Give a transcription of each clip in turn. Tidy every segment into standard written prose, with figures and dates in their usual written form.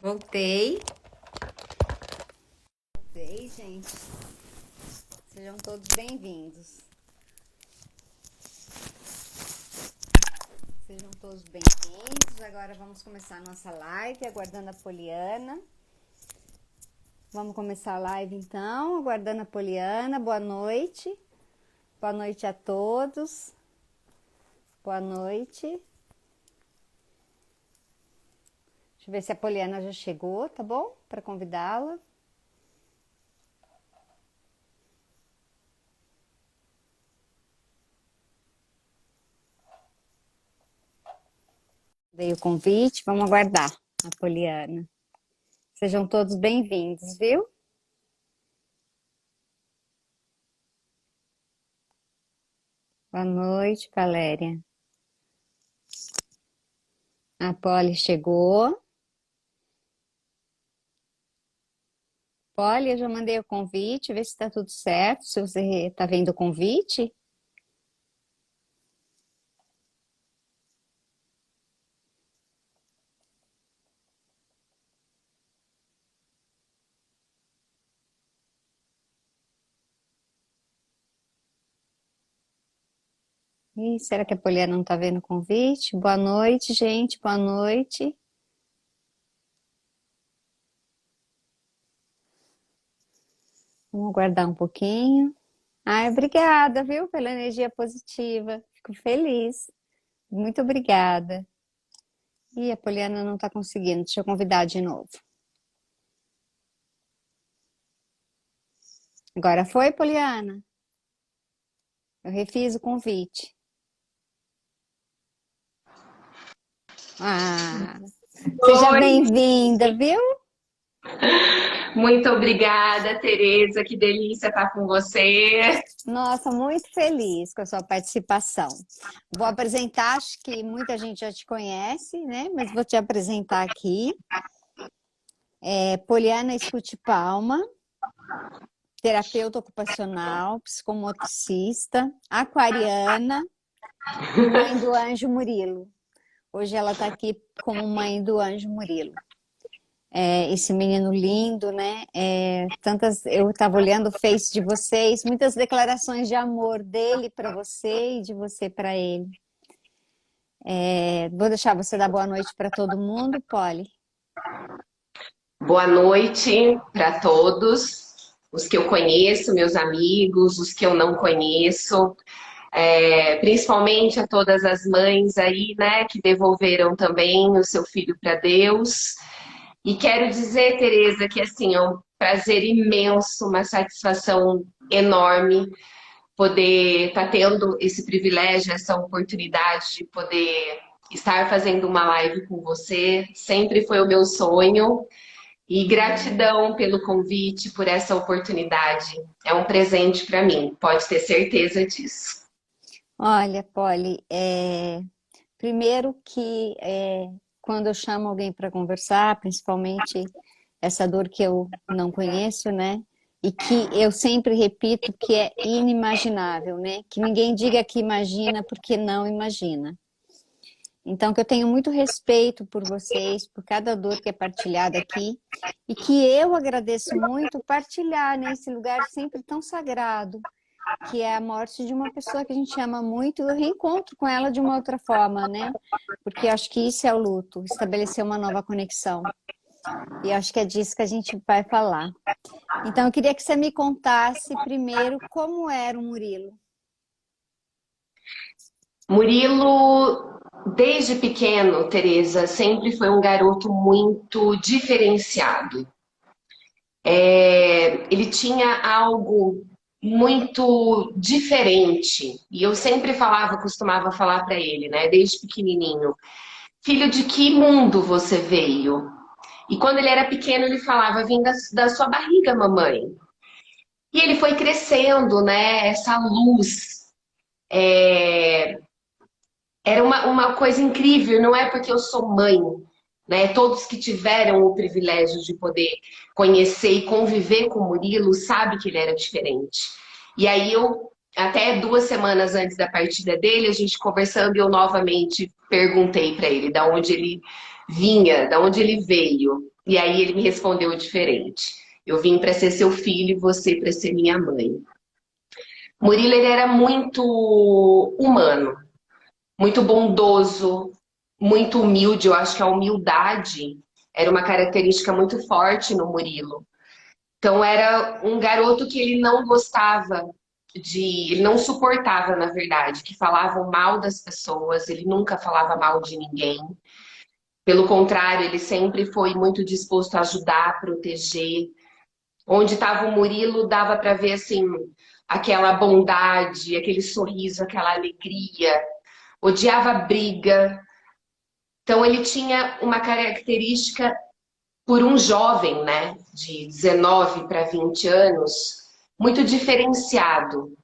Voltei. Voltei, gente. Sejam todos bem-vindos. Sejam todos bem-vindos. Agora vamos começar a nossa live, aguardando a Poliana. Vamos começar a live então, aguardando a Poliana. Boa noite. Boa noite a todos. Boa noite. Deixa eu ver se a Poliana já chegou, tá bom? Para convidá-la. Veio o convite, vamos aguardar a Poliana. Sejam todos bem-vindos, viu? Boa noite, Valéria. A Poli chegou. Poli, eu já mandei o convite, vê se está tudo certo, se você está vendo o convite. Ih, será que a Poliana não está vendo o convite? Boa noite, gente, boa noite. Vamos aguardar um pouquinho. Ai, obrigada, viu, pela energia positiva. Fico feliz. Muito obrigada. Ih, a Poliana não está conseguindo. Deixa eu convidar de novo. Agora foi, Poliana? Eu refiz o convite. Ah, seja Oi, bem-vinda, viu? muito obrigada, Tereza. Que delícia estar com você. Nossa, muito feliz com a sua participação. Vou apresentar, acho que muita gente já te conhece, né? Mas vou te apresentar aqui. Poliana Scuti Palma, terapeuta ocupacional, psicomotricista, aquariana, mãe do Anjo Murilo. Hoje ela está aqui como mãe do Anjo Murilo. Esse menino lindo, né? Eu estava olhando o Face de vocês, muitas declarações de amor dele para você e de você para ele. Vou deixar você dar boa noite para todo mundo, Poli. Boa noite para todos, os que eu conheço, meus amigos, os que eu não conheço, principalmente a todas as mães aí, né, que devolveram também o seu filho para Deus. E quero dizer, Tereza, que assim, é um prazer imenso, uma satisfação enorme poder estar tendo esse privilégio, essa oportunidade de poder estar fazendo uma live com você. Sempre foi o meu sonho. E gratidão pelo convite, por essa oportunidade. É um presente para mim, pode ter certeza disso. Olha, Poli, primeiro que quando eu chamo alguém para conversar, principalmente essa dor que eu não conheço, né? E que eu sempre repito que é inimaginável, né? Que ninguém diga que imagina porque não imagina. Então, que eu tenho muito respeito por vocês, por cada dor que é partilhada aqui, e que eu agradeço muito partilhar nesse lugar sempre tão sagrado, que é a morte de uma pessoa que a gente ama muito, e o reencontro com ela de uma outra forma, né? Porque eu acho que isso é o luto, estabelecer uma nova conexão. E acho que é disso que a gente vai falar. Então, eu queria que você me contasse primeiro como era o Murilo. Murilo, desde pequeno, Tereza, sempre foi um garoto muito diferenciado. Ele tinha algo muito diferente. E eu sempre falava, costumava falar para ele, né, desde pequenininho, filho, de que mundo você veio? E quando ele era pequeno, ele falava, vim da sua barriga, mamãe. E ele foi crescendo, né? Essa luz. Era uma coisa incrível, não é porque eu sou mãe, né? Todos que tiveram o privilégio de poder conhecer e conviver com o Murilo sabem que ele era diferente. E aí eu, até 2 semanas antes da partida dele, a gente conversando, eu novamente perguntei para ele da onde ele vinha, da onde ele veio. E aí ele me respondeu diferente. Eu vim para ser seu filho e você para ser minha mãe. Murilo, ele era muito humano, muito bondoso, muito humilde. Eu acho que a humildade era uma característica muito forte no Murilo. Então era um garoto que ele não gostava ele não suportava, na verdade, que falavam mal das pessoas, ele nunca falava mal de ninguém. Pelo contrário, ele sempre foi muito disposto a ajudar, proteger. Onde estava o Murilo, dava para ver assim aquela bondade, aquele sorriso, aquela alegria. Odiava briga. Então ele tinha uma característica por um jovem, né, de 19 para 20 anos, muito diferenciado.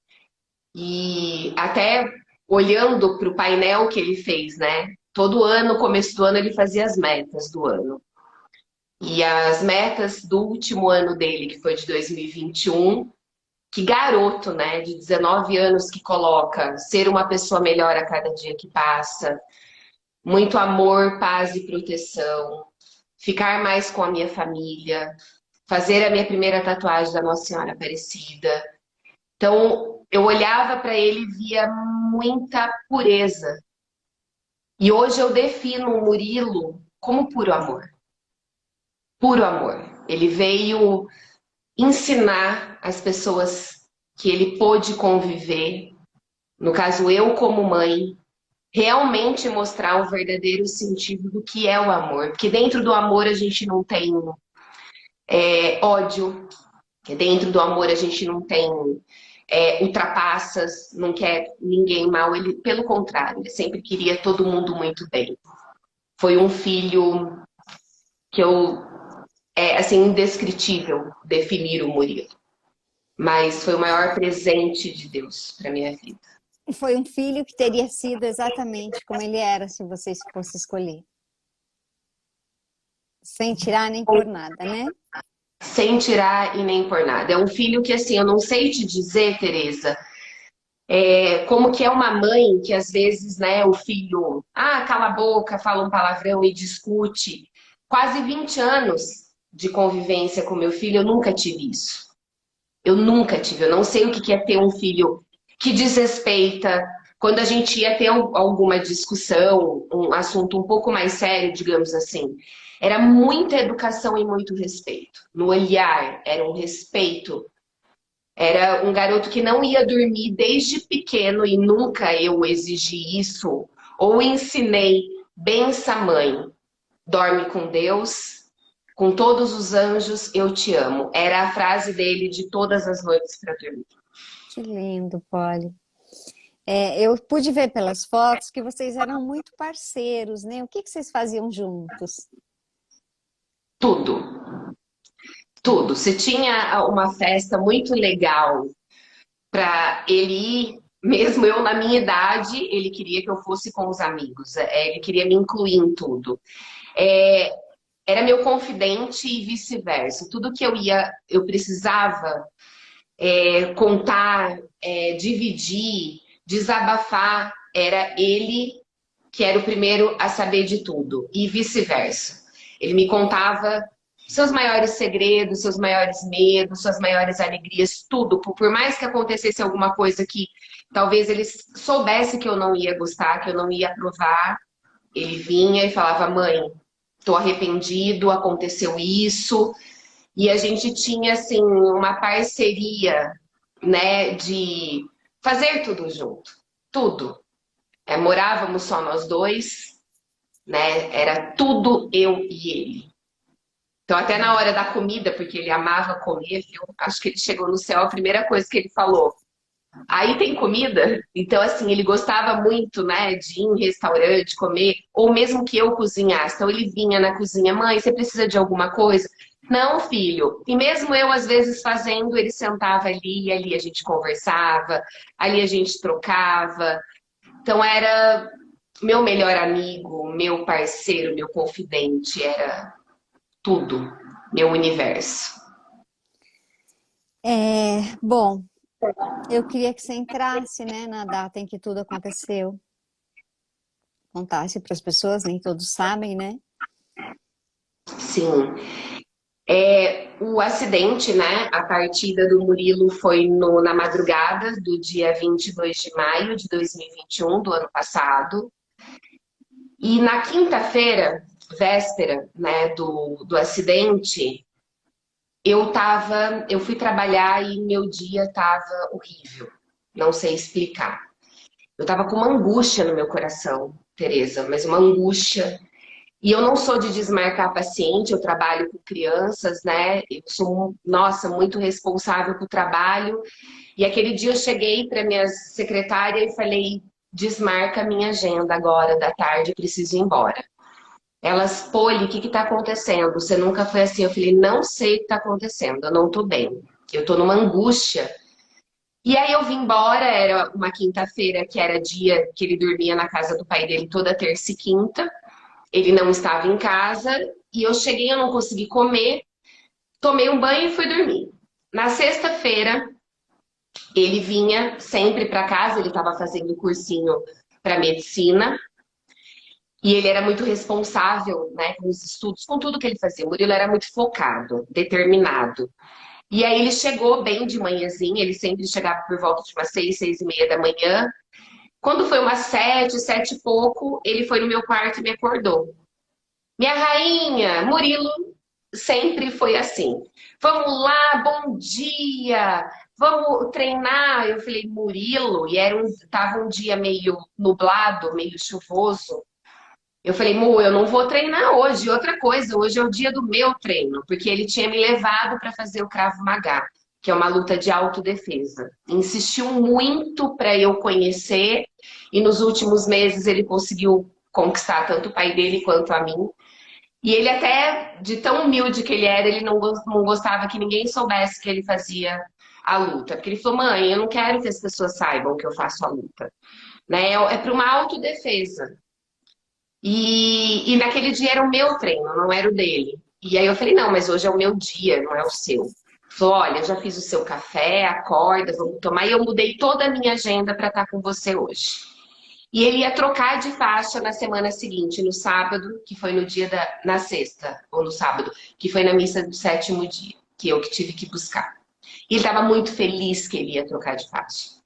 E até olhando para o painel que ele fez, né? Todo ano, no começo do ano, ele fazia as metas do ano. E as metas do último ano dele, que foi de 2021, que garoto, né, de 19 anos que coloca ser uma pessoa melhor a cada dia que passa, muito amor, paz e proteção, ficar mais com a minha família, fazer a minha primeira tatuagem da Nossa Senhora Aparecida. Então, eu olhava para ele e via muita pureza. E hoje eu defino o Murilo como puro amor. Puro amor. Ele veio ensinar as pessoas que ele pôde conviver, no caso eu como mãe, realmente mostrar o verdadeiro sentido do que é o amor. Porque dentro do amor a gente não tem ódio, dentro do amor a gente não tem ultrapassas, não quer ninguém mal. Ele, pelo contrário, ele sempre queria todo mundo muito bem. Foi um filho que assim, indescritível definir o Murilo. Mas foi o maior presente de Deus para minha vida. Foi um filho que teria sido exatamente como ele era, se você fosse escolher. Sem tirar nem por nada, né? Sem tirar e nem por nada. É um filho que, assim, eu não sei te dizer, Tereza, como que é uma mãe que às vezes, né, o filho, cala a boca, fala um palavrão e discute. Quase 20 anos de convivência com meu filho, eu nunca tive isso. Eu nunca tive, eu não sei o que é ter um filho que desrespeita. Quando a gente ia ter alguma discussão, um assunto um pouco mais sério, digamos assim, era muita educação e muito respeito. No olhar, era um respeito. Era um garoto que não ia dormir desde pequeno e nunca eu exigi isso ou ensinei, bença mãe, dorme com Deus, com todos os anjos, eu te amo. Era a frase dele de todas as noites para dormir. Que lindo, Polly. Eu pude ver pelas fotos que vocês eram muito parceiros, né? O que vocês faziam juntos? Tudo, tudo. Se tinha uma festa muito legal para ele ir, mesmo eu na minha idade, ele queria que eu fosse com os amigos. Ele queria me incluir em tudo. É, Era meu confidente e vice-versa. Tudo que eu precisava contar, dividir, desabafar, era ele que era o primeiro a saber de tudo, e vice-versa. Ele me contava seus maiores segredos, seus maiores medos, suas maiores alegrias, tudo. Por mais que acontecesse alguma coisa que talvez ele soubesse que eu não ia gostar, que eu não ia aprovar, ele vinha e falava: mãe, tô arrependido, aconteceu isso. E a gente tinha, assim, uma parceria, né, de fazer tudo junto. Tudo. Morávamos só nós dois, né? Era tudo eu e ele. Então, até na hora da comida, porque ele amava comer, eu acho que ele chegou no céu, a primeira coisa que ele falou: aí tem comida? Então, assim, ele gostava muito, né, de ir em restaurante, comer, ou mesmo que eu cozinhasse. Então, ele vinha na cozinha: mãe, você precisa de alguma coisa? Não, filho. E mesmo eu, às vezes, fazendo, ele sentava ali, e ali a gente conversava, ali a gente trocava. Então, era meu melhor amigo, meu parceiro, meu confidente, era tudo, meu universo. Bom, eu queria que você entrasse, né, na data em que tudo aconteceu. Contasse para as pessoas, nem todos sabem, né? sim. O acidente, né? A partida do Murilo foi na madrugada do dia 22 de maio de 2021, do ano passado. E na quinta-feira, véspera, né, do acidente, eu fui trabalhar e meu dia tava horrível. Não sei explicar. Eu tava com uma angústia no meu coração, Tereza, mas uma angústia. E eu não sou de desmarcar paciente, eu trabalho com crianças, né? Eu sou, nossa, muito responsável com o trabalho. E aquele dia eu cheguei para minha secretária e falei: desmarca a minha agenda agora da tarde, eu preciso ir embora. Elas, Poli, o que está acontecendo? Você nunca foi assim. Eu falei: não sei o que está acontecendo, eu não estou bem. Eu estou numa angústia. E aí eu vim embora, era uma quinta-feira, que era dia que ele dormia na casa do pai dele toda terça e quinta. Ele não estava em casa e eu cheguei, eu não consegui comer, tomei um banho e fui dormir. Na sexta-feira, ele vinha sempre para casa, ele estava fazendo cursinho para medicina e ele era muito responsável, né, com os estudos, com tudo que ele fazia. O Murilo era muito focado, determinado. E aí ele chegou bem de manhãzinha, ele sempre chegava por volta de umas 6, 6:30 da manhã. Quando foi umas 7, 7 e pouco, ele foi no meu quarto e me acordou. Minha rainha, Murilo sempre foi assim. Vamos lá, bom dia, vamos treinar. Eu falei, Murilo, e tava um dia meio nublado, meio chuvoso. Eu falei, Mu, eu não vou treinar hoje. Outra coisa, hoje é o dia do meu treino, porque ele tinha me levado para fazer o Krav Maga, que é uma luta de autodefesa. Insistiu muito para eu conhecer, e nos últimos meses ele conseguiu conquistar tanto o pai dele quanto a mim. E ele até, de tão humilde que ele era, ele não gostava que ninguém soubesse que ele fazia a luta. Porque ele falou, mãe, eu não quero que as pessoas saibam que eu faço a luta. Né? É para uma autodefesa. E naquele dia era o meu treino, não era o dele. E aí eu falei, não, mas hoje é o meu dia, não é o seu. Ele falou, olha, já fiz o seu café, acorda, vamos tomar. E eu mudei toda a minha agenda para estar com você hoje. E ele ia trocar de faixa na semana seguinte, no sábado, que foi no dia na sexta, ou no sábado, que foi na missa do sétimo dia, que eu que tive que buscar. E ele estava muito feliz que ele ia trocar de faixa.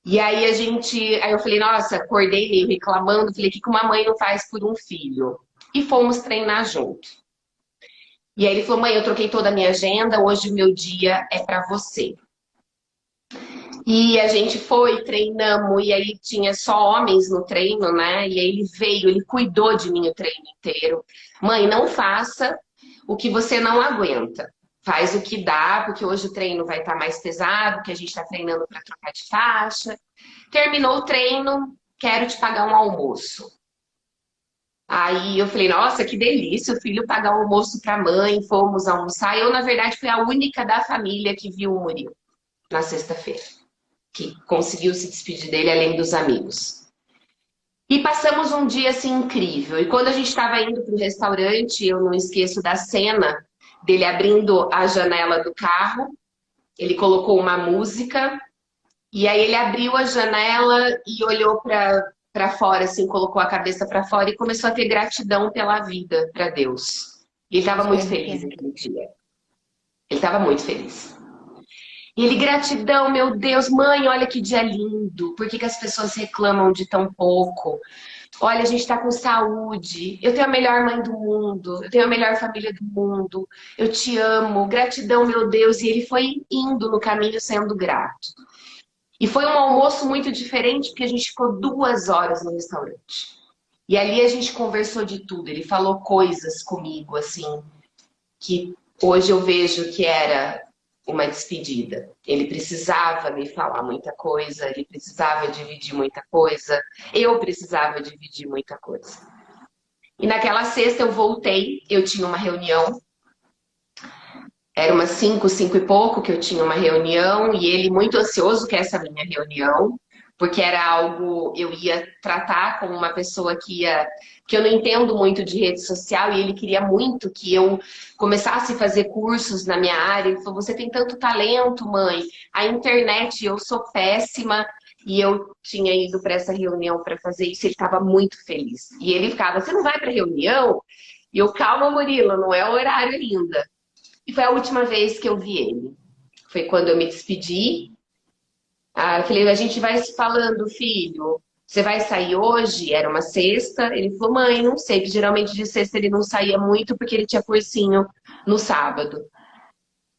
E aí eu falei, nossa, acordei meio reclamando, falei, o que uma mãe não faz por um filho? E fomos treinar junto. E aí ele falou, mãe, eu troquei toda a minha agenda, hoje o meu dia é para você. E a gente foi, treinamos, e aí tinha só homens no treino, né? E aí ele veio, ele cuidou de mim o treino inteiro. Mãe, não faça o que você não aguenta. Faz o que dá, porque hoje o treino vai estar mais pesado, que a gente está treinando para trocar de faixa. Terminou o treino, quero te pagar um almoço. Aí eu falei, nossa, que delícia, o filho pagar um almoço para a mãe, fomos almoçar. Eu, na verdade, fui a única da família que viu o Murilo na sexta-feira, que conseguiu se despedir dele além dos amigos. E passamos um dia assim incrível. E quando a gente estava indo para o restaurante, eu não esqueço da cena dele abrindo a janela do carro. Ele colocou uma música e aí ele abriu a janela e olhou para fora, assim, colocou a cabeça para fora e começou a ter gratidão pela vida para Deus. E ele estava Isso é muito feliz arrepiante. naquele dia. Ele estava muito feliz. E ele, gratidão, meu Deus, mãe, olha que dia lindo. Por que as pessoas reclamam de tão pouco? Olha, a gente está com saúde. Eu tenho a melhor mãe do mundo. Eu tenho a melhor família do mundo. Eu te amo. Gratidão, meu Deus. E ele foi indo no caminho sendo grato. E foi um almoço muito diferente, porque a gente ficou 2 horas no restaurante. E ali a gente conversou de tudo. Ele falou coisas comigo, assim, que hoje eu vejo que era uma despedida. Ele precisava me falar muita coisa, ele precisava dividir muita coisa, eu precisava dividir muita coisa. E naquela sexta eu voltei, eu tinha uma reunião, era umas 5, 5 e pouco que eu tinha uma reunião, e ele muito ansioso que essa minha reunião, porque era algo, eu ia tratar com uma pessoa que eu não entendo muito de rede social, e ele queria muito que eu começasse a fazer cursos na minha área. Ele falou, você tem tanto talento, mãe, a internet, eu sou péssima, e eu tinha ido para essa reunião para fazer isso, ele estava muito feliz. E ele ficava, você não vai para reunião? E eu, calma, Murilo, não é o horário ainda. E foi a última vez que eu vi ele. Foi quando eu me despedi. Eu falei, a gente vai se falando, filho. Você vai sair hoje? Era uma sexta. Ele falou, mãe, não sei, que geralmente de sexta ele não saía muito porque ele tinha cursinho no sábado.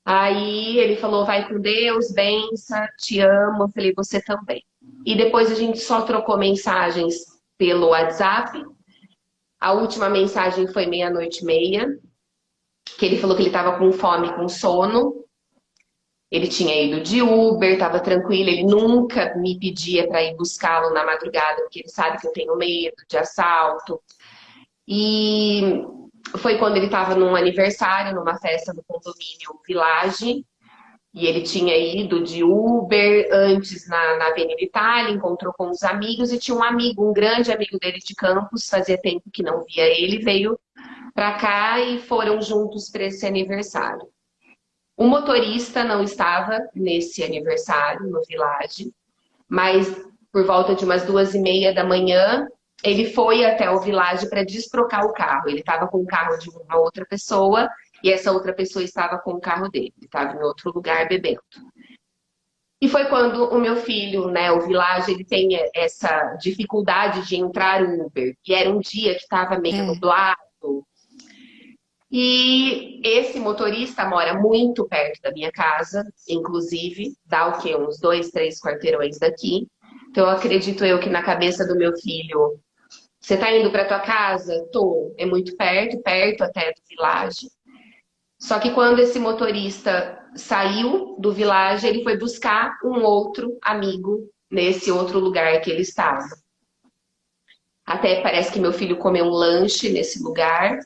Aí ele falou, vai com Deus, benção, te amo. Eu falei, você também. E depois a gente só trocou mensagens pelo WhatsApp. A última mensagem foi 00:30, que ele falou que ele estava com fome, com sono. Ele tinha ido de Uber, estava tranquilo, ele nunca me pedia para ir buscá-lo na madrugada, porque ele sabe que eu tenho medo de assalto. E foi quando ele estava num aniversário, numa festa do condomínio Village, e ele tinha ido de Uber antes na Avenida Itália, encontrou com os amigos e tinha um amigo, um grande amigo dele de Campos, fazia tempo que não via ele, veio para cá e foram juntos para esse aniversário. O motorista não estava nesse aniversário, no Village, mas por volta de umas 2:30 da manhã, ele foi até o Village para destrocar o carro. Ele estava com o carro de uma outra pessoa e essa outra pessoa estava com o carro dele. Ele estava em outro lugar bebendo. E foi quando o meu filho, né, o Village, ele tem essa dificuldade de entrar no Uber. E era um dia que estava meio É. nublado. E esse motorista mora muito perto da minha casa, inclusive, dá o quê? Uns 2, 3 quarteirões daqui. Então, eu acredito eu que na cabeça do meu filho, você tá indo para tua casa? Tô. É muito perto, perto até do Village. Só que quando esse motorista saiu do Village, ele foi buscar um outro amigo nesse outro lugar que ele estava. Até parece que meu filho comeu um lanche nesse lugar.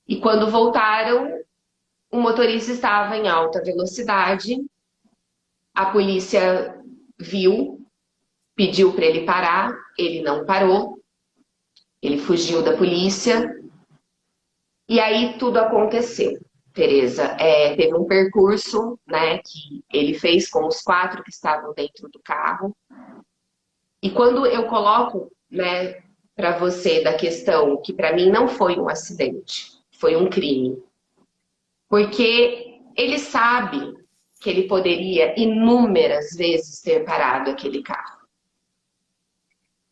E quando voltaram, o motorista estava em alta velocidade. A polícia viu, pediu para ele parar, ele não parou. Ele fugiu da polícia. E aí tudo aconteceu, Tereza. Teve um percurso, né, que ele fez com os 4 que estavam dentro do carro. E quando eu coloco, né, para você da questão que para mim não foi um acidente, foi um crime. Porque ele sabe que ele poderia inúmeras vezes ter parado aquele carro.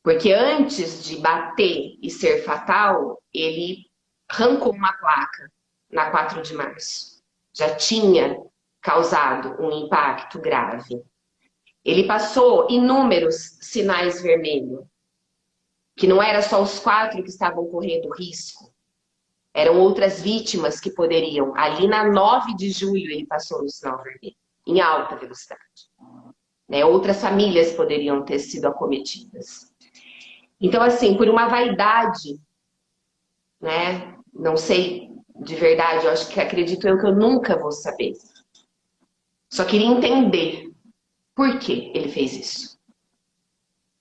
Porque antes de bater e ser fatal, ele arrancou uma placa na 4 de março. Já tinha causado um impacto grave. Ele passou inúmeros sinais vermelhos, que não era só os 4 que estavam correndo risco. Eram outras vítimas que poderiam. Ali na 9 de julho ele passou no sinal vermelho, em alta velocidade. Né? Outras famílias poderiam ter sido acometidas. Então, assim, por uma vaidade, né? Não sei de verdade, eu acho que acredito eu que eu nunca vou saber. Só queria entender por que ele fez isso.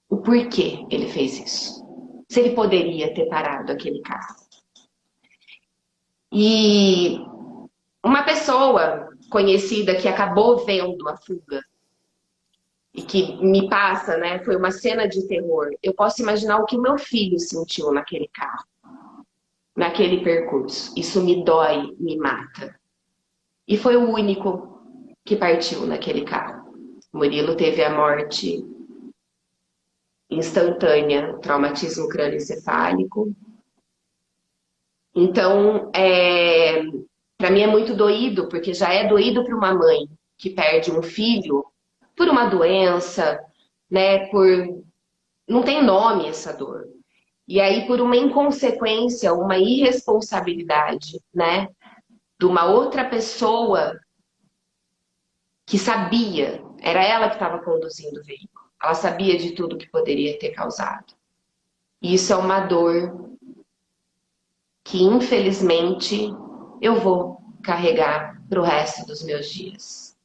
O porquê ele fez isso. Se ele poderia ter parado aquele carro. E uma pessoa conhecida que acabou vendo a fuga e que me passa, né, foi uma cena de terror. Eu posso imaginar o que meu filho sentiu naquele carro, naquele percurso. Isso me dói, me mata. E foi o único que partiu naquele carro. Murilo teve a morte instantânea, traumatismo crânioencefálico. Então, para mim é muito doído, porque já é doído para uma mãe que perde um filho por uma doença, né? Não tem nome essa dor. E aí, por uma inconsequência, uma irresponsabilidade, né? De uma outra pessoa que sabia, era ela que estava conduzindo o veículo. Ela sabia de tudo que poderia ter causado. E isso é uma dor que, infelizmente, eu vou carregar para o resto dos meus dias.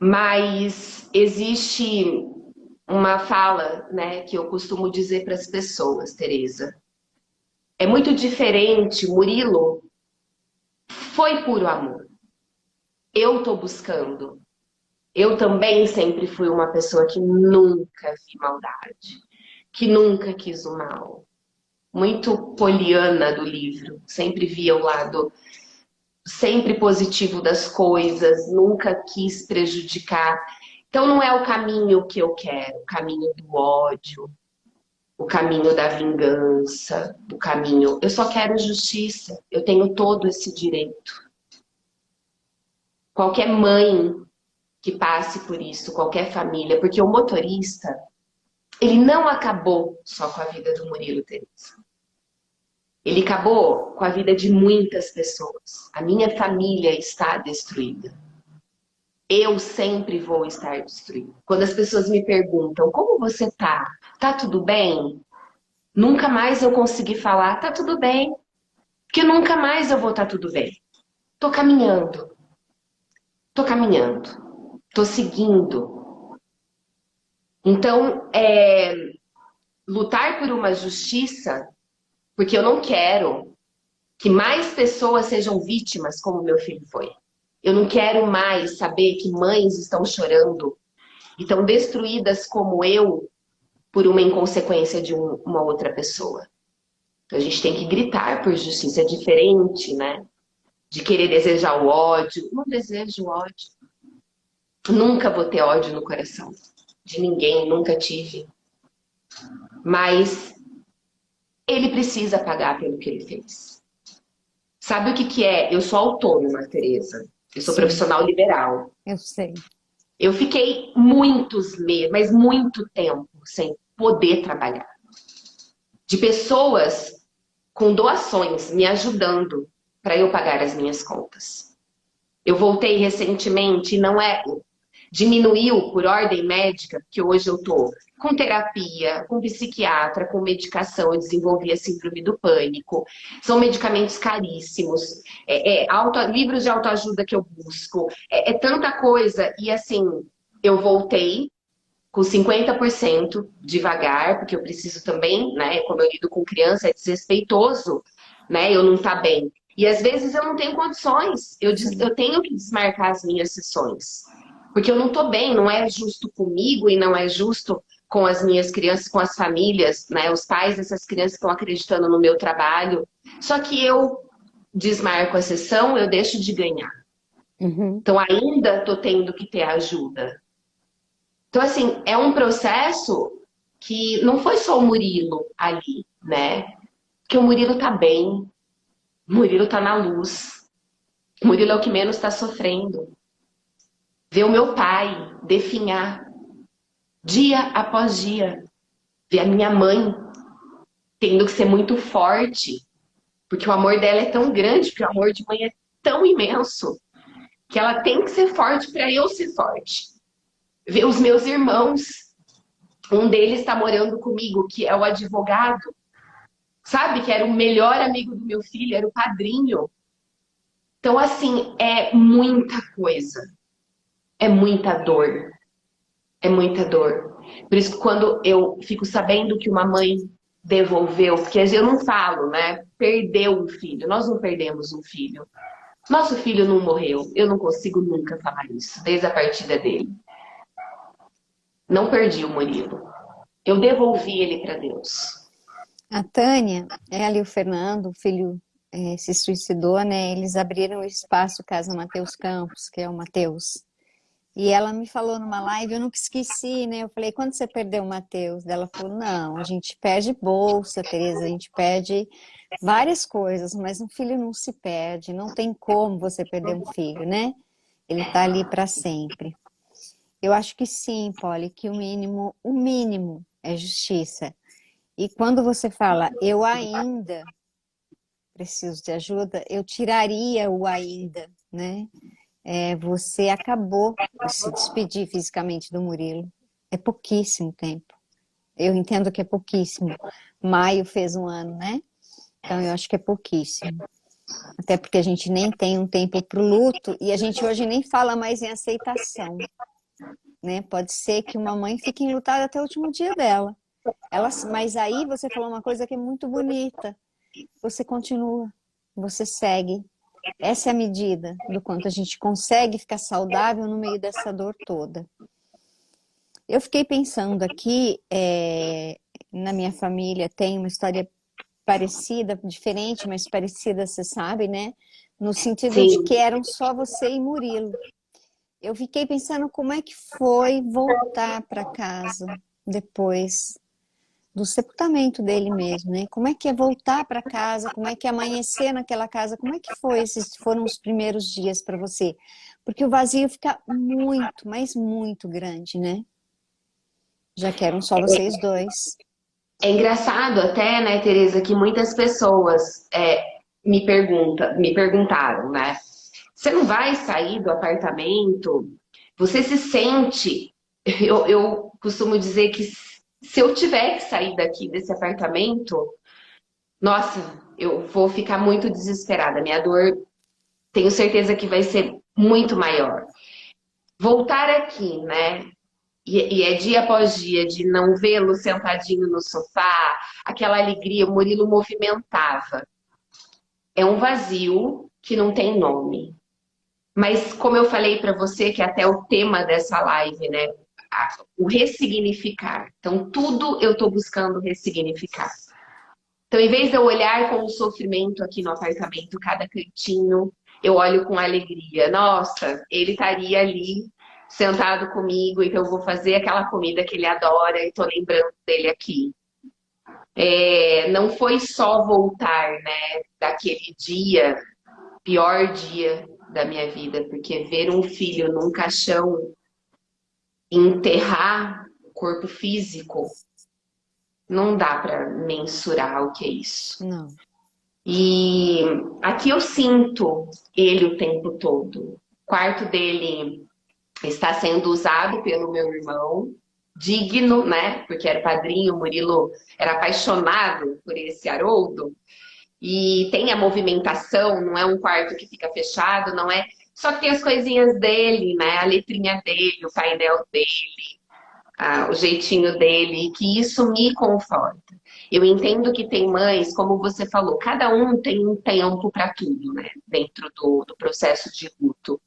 Mas existe uma fala, né, que eu costumo dizer para as pessoas, Tereza. É muito diferente, Murilo foi puro amor. Eu tô buscando. Eu também sempre fui uma pessoa que nunca vi maldade, que nunca quis o mal. muito poliana do livro. Sempre via o lado sempre positivo das coisas, nunca quis prejudicar. Então não é o caminho que eu quero, o caminho do ódio, o caminho da vingança, o caminho. Eu só quero justiça. Eu tenho todo esse direito. Qualquer mãe que passe por isso, qualquer família, porque o motorista, ele não acabou só com a vida do Murilo, Teresa. Ele acabou com a vida de muitas pessoas. A minha família está destruída. Eu sempre vou estar destruída. Quando as pessoas me perguntam, como você tá? Tá tudo bem? Nunca mais eu consegui falar, tá tudo bem. Porque nunca mais eu vou estar tudo bem. Tô caminhando. Tô caminhando. Tô seguindo. Então, lutar por uma justiça, porque eu não quero que mais pessoas sejam vítimas como meu filho foi. Eu não quero mais saber que mães estão chorando e estão destruídas como eu por uma inconsequência de uma outra pessoa. Então a gente tem que gritar por justiça. É diferente, né? De querer desejar o ódio. Não desejo ódio. Nunca vou ter ódio no coração. De ninguém, nunca tive. Mas ele precisa pagar pelo que ele fez. Sabe o que que é? Eu sou autônoma, Teresa. Eu sou Sim, profissional liberal. eu sei. Eu fiquei muitos meses, mas muito tempo sem poder trabalhar. De pessoas com doações me ajudando para eu pagar as minhas contas. Eu voltei recentemente e não é diminuiu por ordem médica, porque hoje eu tô com terapia, com psiquiatra, com medicação, eu desenvolvi a síndrome do pânico. São medicamentos caríssimos, livros de autoajuda que eu busco, é tanta coisa. E assim, eu voltei com 50% devagar, porque eu preciso também, né? Como eu lido com criança, é desrespeitoso, né? Eu não tá bem. E às vezes eu não tenho condições, Sim. eu tenho que desmarcar as minhas sessões. Porque eu não tô bem, não é justo comigo e não é justo com as minhas crianças, com as famílias, né? Os pais dessas crianças estão acreditando no meu trabalho. Só que eu desmarco a sessão, eu deixo de ganhar. Uhum. Então ainda tô tendo que ter ajuda. Então, assim, é um processo que não foi só o Murilo ali, né? Porque o Murilo tá bem, o Murilo tá na luz, o Murilo é o que menos tá sofrendo. Ver o meu pai definhar dia após dia. Ver a minha mãe tendo que ser muito forte, porque o amor dela é tão grande, porque o amor de mãe é tão imenso, que ela tem que ser forte para eu ser forte. Ver os meus irmãos, um deles está morando comigo, que é o advogado, sabe? Que era o melhor amigo do meu filho, era o padrinho. Então, assim, é muita coisa. É muita dor. É muita dor. Por isso que quando eu fico sabendo que uma mãe devolveu, porque eu não falo, né? Perdeu um filho. Nós não perdemos um filho. Nosso filho não morreu. Eu não consigo nunca falar isso, desde a partida dele. Não perdi o Murilo. Eu devolvi ele para Deus. A Tânia, ela e o Fernando, o filho, se suicidou, né? Eles abriram o espaço Casa Mateus Campos, que é o Mateus. E ela me falou numa live, eu nunca esqueci, né? Eu falei, quando você perdeu o Mateus? Ela falou, não, a gente perde bolsa, Tereza, a gente perde várias coisas, mas um filho não se perde, não tem como você perder um filho, né? Ele tá ali para sempre. Eu acho que sim, Polly, que o mínimo é justiça. E quando você fala, eu ainda preciso de ajuda, eu tiraria o ainda, né? Você acabou de se despedir fisicamente do Murilo. É pouquíssimo tempo. Eu entendo que é pouquíssimo. Maio fez um ano, né? Então eu acho que é pouquíssimo. Até porque a gente nem tem um tempo para o luto e a gente hoje nem fala mais em aceitação, né? Pode ser que uma mãe fique enlutada até o último dia dela. Mas aí você falou uma coisa que é muito bonita. Você continua, você segue. Essa é a medida do quanto a gente consegue ficar saudável no meio dessa dor toda. Eu fiquei pensando aqui, na minha família tem uma história parecida, diferente, mas parecida, você sabe, né? No sentido de Sim. que eram só você e Murilo. Eu fiquei pensando como é que foi voltar para casa depois do sepultamento dele mesmo, né? Como é que é voltar para casa? Como é que é amanhecer naquela casa? Como é que foi esses foram os primeiros dias para você? Porque o vazio fica muito, mas muito grande, né? Já que eram só vocês dois. É engraçado até, né, Tereza, que muitas pessoas me perguntaram, né? Você não vai sair do apartamento? Você se sente? Eu costumo dizer que se eu tiver que sair daqui desse apartamento, nossa, eu vou ficar muito desesperada. Minha dor, tenho certeza que vai ser muito maior. Voltar aqui, né? E é dia após dia de não vê-lo sentadinho no sofá, aquela alegria, o Murilo movimentava. É um vazio que não tem nome. Mas como eu falei para você, que é até o tema dessa live, né? O ressignificar. Então, tudo eu estou buscando ressignificar. Então, em vez de eu olhar com o sofrimento aqui no apartamento, cada cantinho, eu olho com alegria. Nossa, ele estaria ali sentado comigo, então eu vou fazer aquela comida que ele adora e tô lembrando dele aqui. Não foi só voltar, né, daquele dia, pior dia da minha vida, porque ver um filho num caixão e enterrar o corpo físico, não dá para mensurar o que é isso. Não. E aqui eu sinto ele o tempo todo. O quarto dele está sendo usado pelo meu irmão, digno, né? Porque era padrinho, o Murilo era apaixonado por esse Haroldo. E tem a movimentação, não é um quarto que fica fechado, não é. Só que tem as coisinhas dele, né? A letrinha dele, o painel dele, o jeitinho dele, que isso me conforta. Eu entendo que tem mães, como você falou, cada um tem um tempo para tudo, né? Dentro do processo de luto.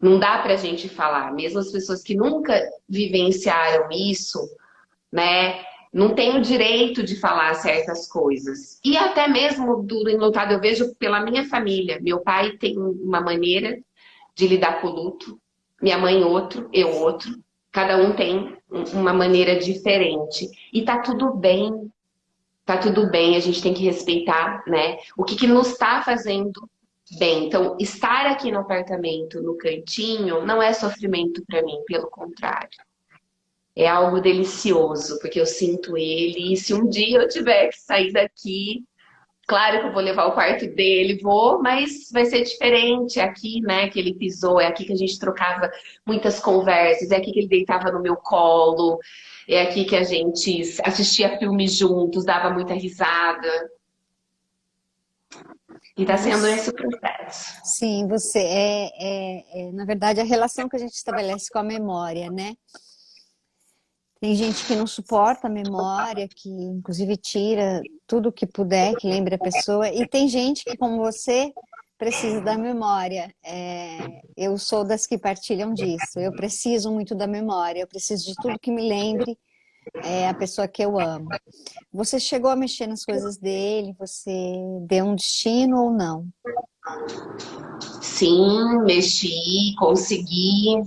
Não dá para a gente falar, mesmo as pessoas que nunca vivenciaram isso, né? Não tem o direito de falar certas coisas. E até mesmo do enlutado, eu vejo pela minha família. Meu pai tem uma maneira de lidar com o luto, minha mãe outro, eu outro. Cada um tem uma maneira diferente. E tá tudo bem, a gente tem que respeitar, né? O que nos está fazendo bem. Então, estar aqui no apartamento, no cantinho, não é sofrimento para mim, pelo contrário. É algo delicioso, porque eu sinto ele, e se um dia eu tiver que sair daqui, claro que eu vou levar o quarto dele, vou, mas vai ser diferente. É aqui, né, que ele pisou, é aqui que a gente trocava muitas conversas, é aqui que ele deitava no meu colo, é aqui que a gente assistia filmes juntos, dava muita risada. E tá sendo Você, esse o processo. sim, você na verdade, a relação que a gente estabelece com a memória, né? Tem gente que não suporta a memória, que inclusive tira tudo que puder, que lembre a pessoa, e tem gente que, como você, precisa da memória. Eu sou das que partilham disso. Eu preciso muito da memória, eu preciso de tudo que me lembre a pessoa que eu amo. Você chegou a mexer nas coisas dele? Você deu um destino ou não? Sim, mexi, consegui.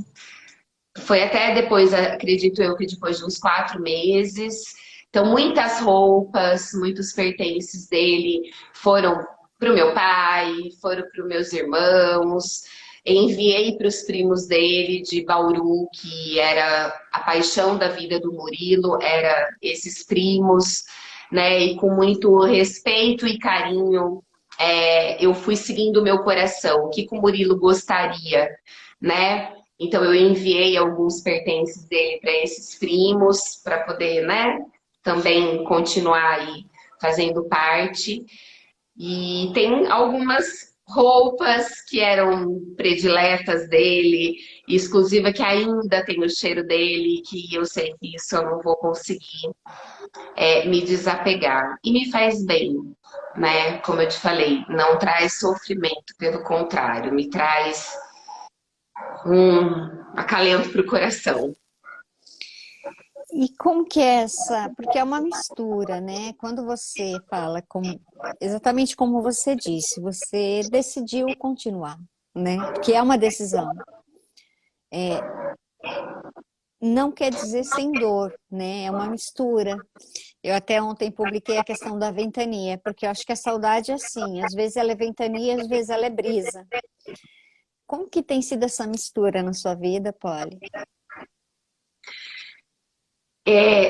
Foi até depois, acredito eu, que depois de uns 4 meses. Então, muitas roupas, muitos pertences dele foram para o meu pai, foram para os meus irmãos. Enviei para os primos dele de Bauru, que era a paixão da vida do Murilo, era esses primos, né? E com muito respeito e carinho, eu fui seguindo o meu coração, o que o Murilo gostaria, né? Então eu enviei alguns pertences dele para esses primos, para poder, né, também continuar aí fazendo parte. E tem algumas roupas que eram prediletas dele, exclusiva, que ainda tem o cheiro dele, que eu sei que isso eu não vou conseguir me desapegar. E me faz bem, né? Como eu te falei, não traz sofrimento, pelo contrário, me traz um acalento para o coração. E como que é essa? Porque é uma mistura, né? Quando você fala exatamente como você disse, você decidiu continuar, né? Porque é uma decisão. Não quer dizer sem dor, né? É uma mistura. Eu até ontem publiquei a questão da ventania, porque eu acho que a saudade é assim, às vezes ela é ventania, às vezes ela é brisa. Como que tem sido essa mistura na sua vida, Polly?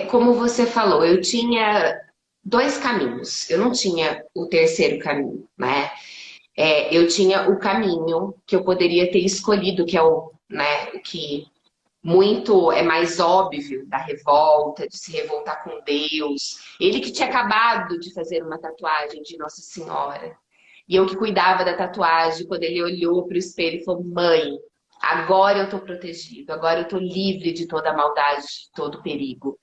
Como você falou, eu tinha dois caminhos. Eu não tinha o terceiro caminho, né? Eu tinha o caminho que eu poderia ter escolhido, que é o que muito é mais óbvio da revolta, de se revoltar com Deus. Ele que tinha acabado de fazer uma tatuagem de Nossa Senhora. E eu que cuidava da tatuagem, quando ele olhou para o espelho e falou: Mãe, agora eu estou protegido, agora eu estou livre de toda a maldade, de todo o perigo.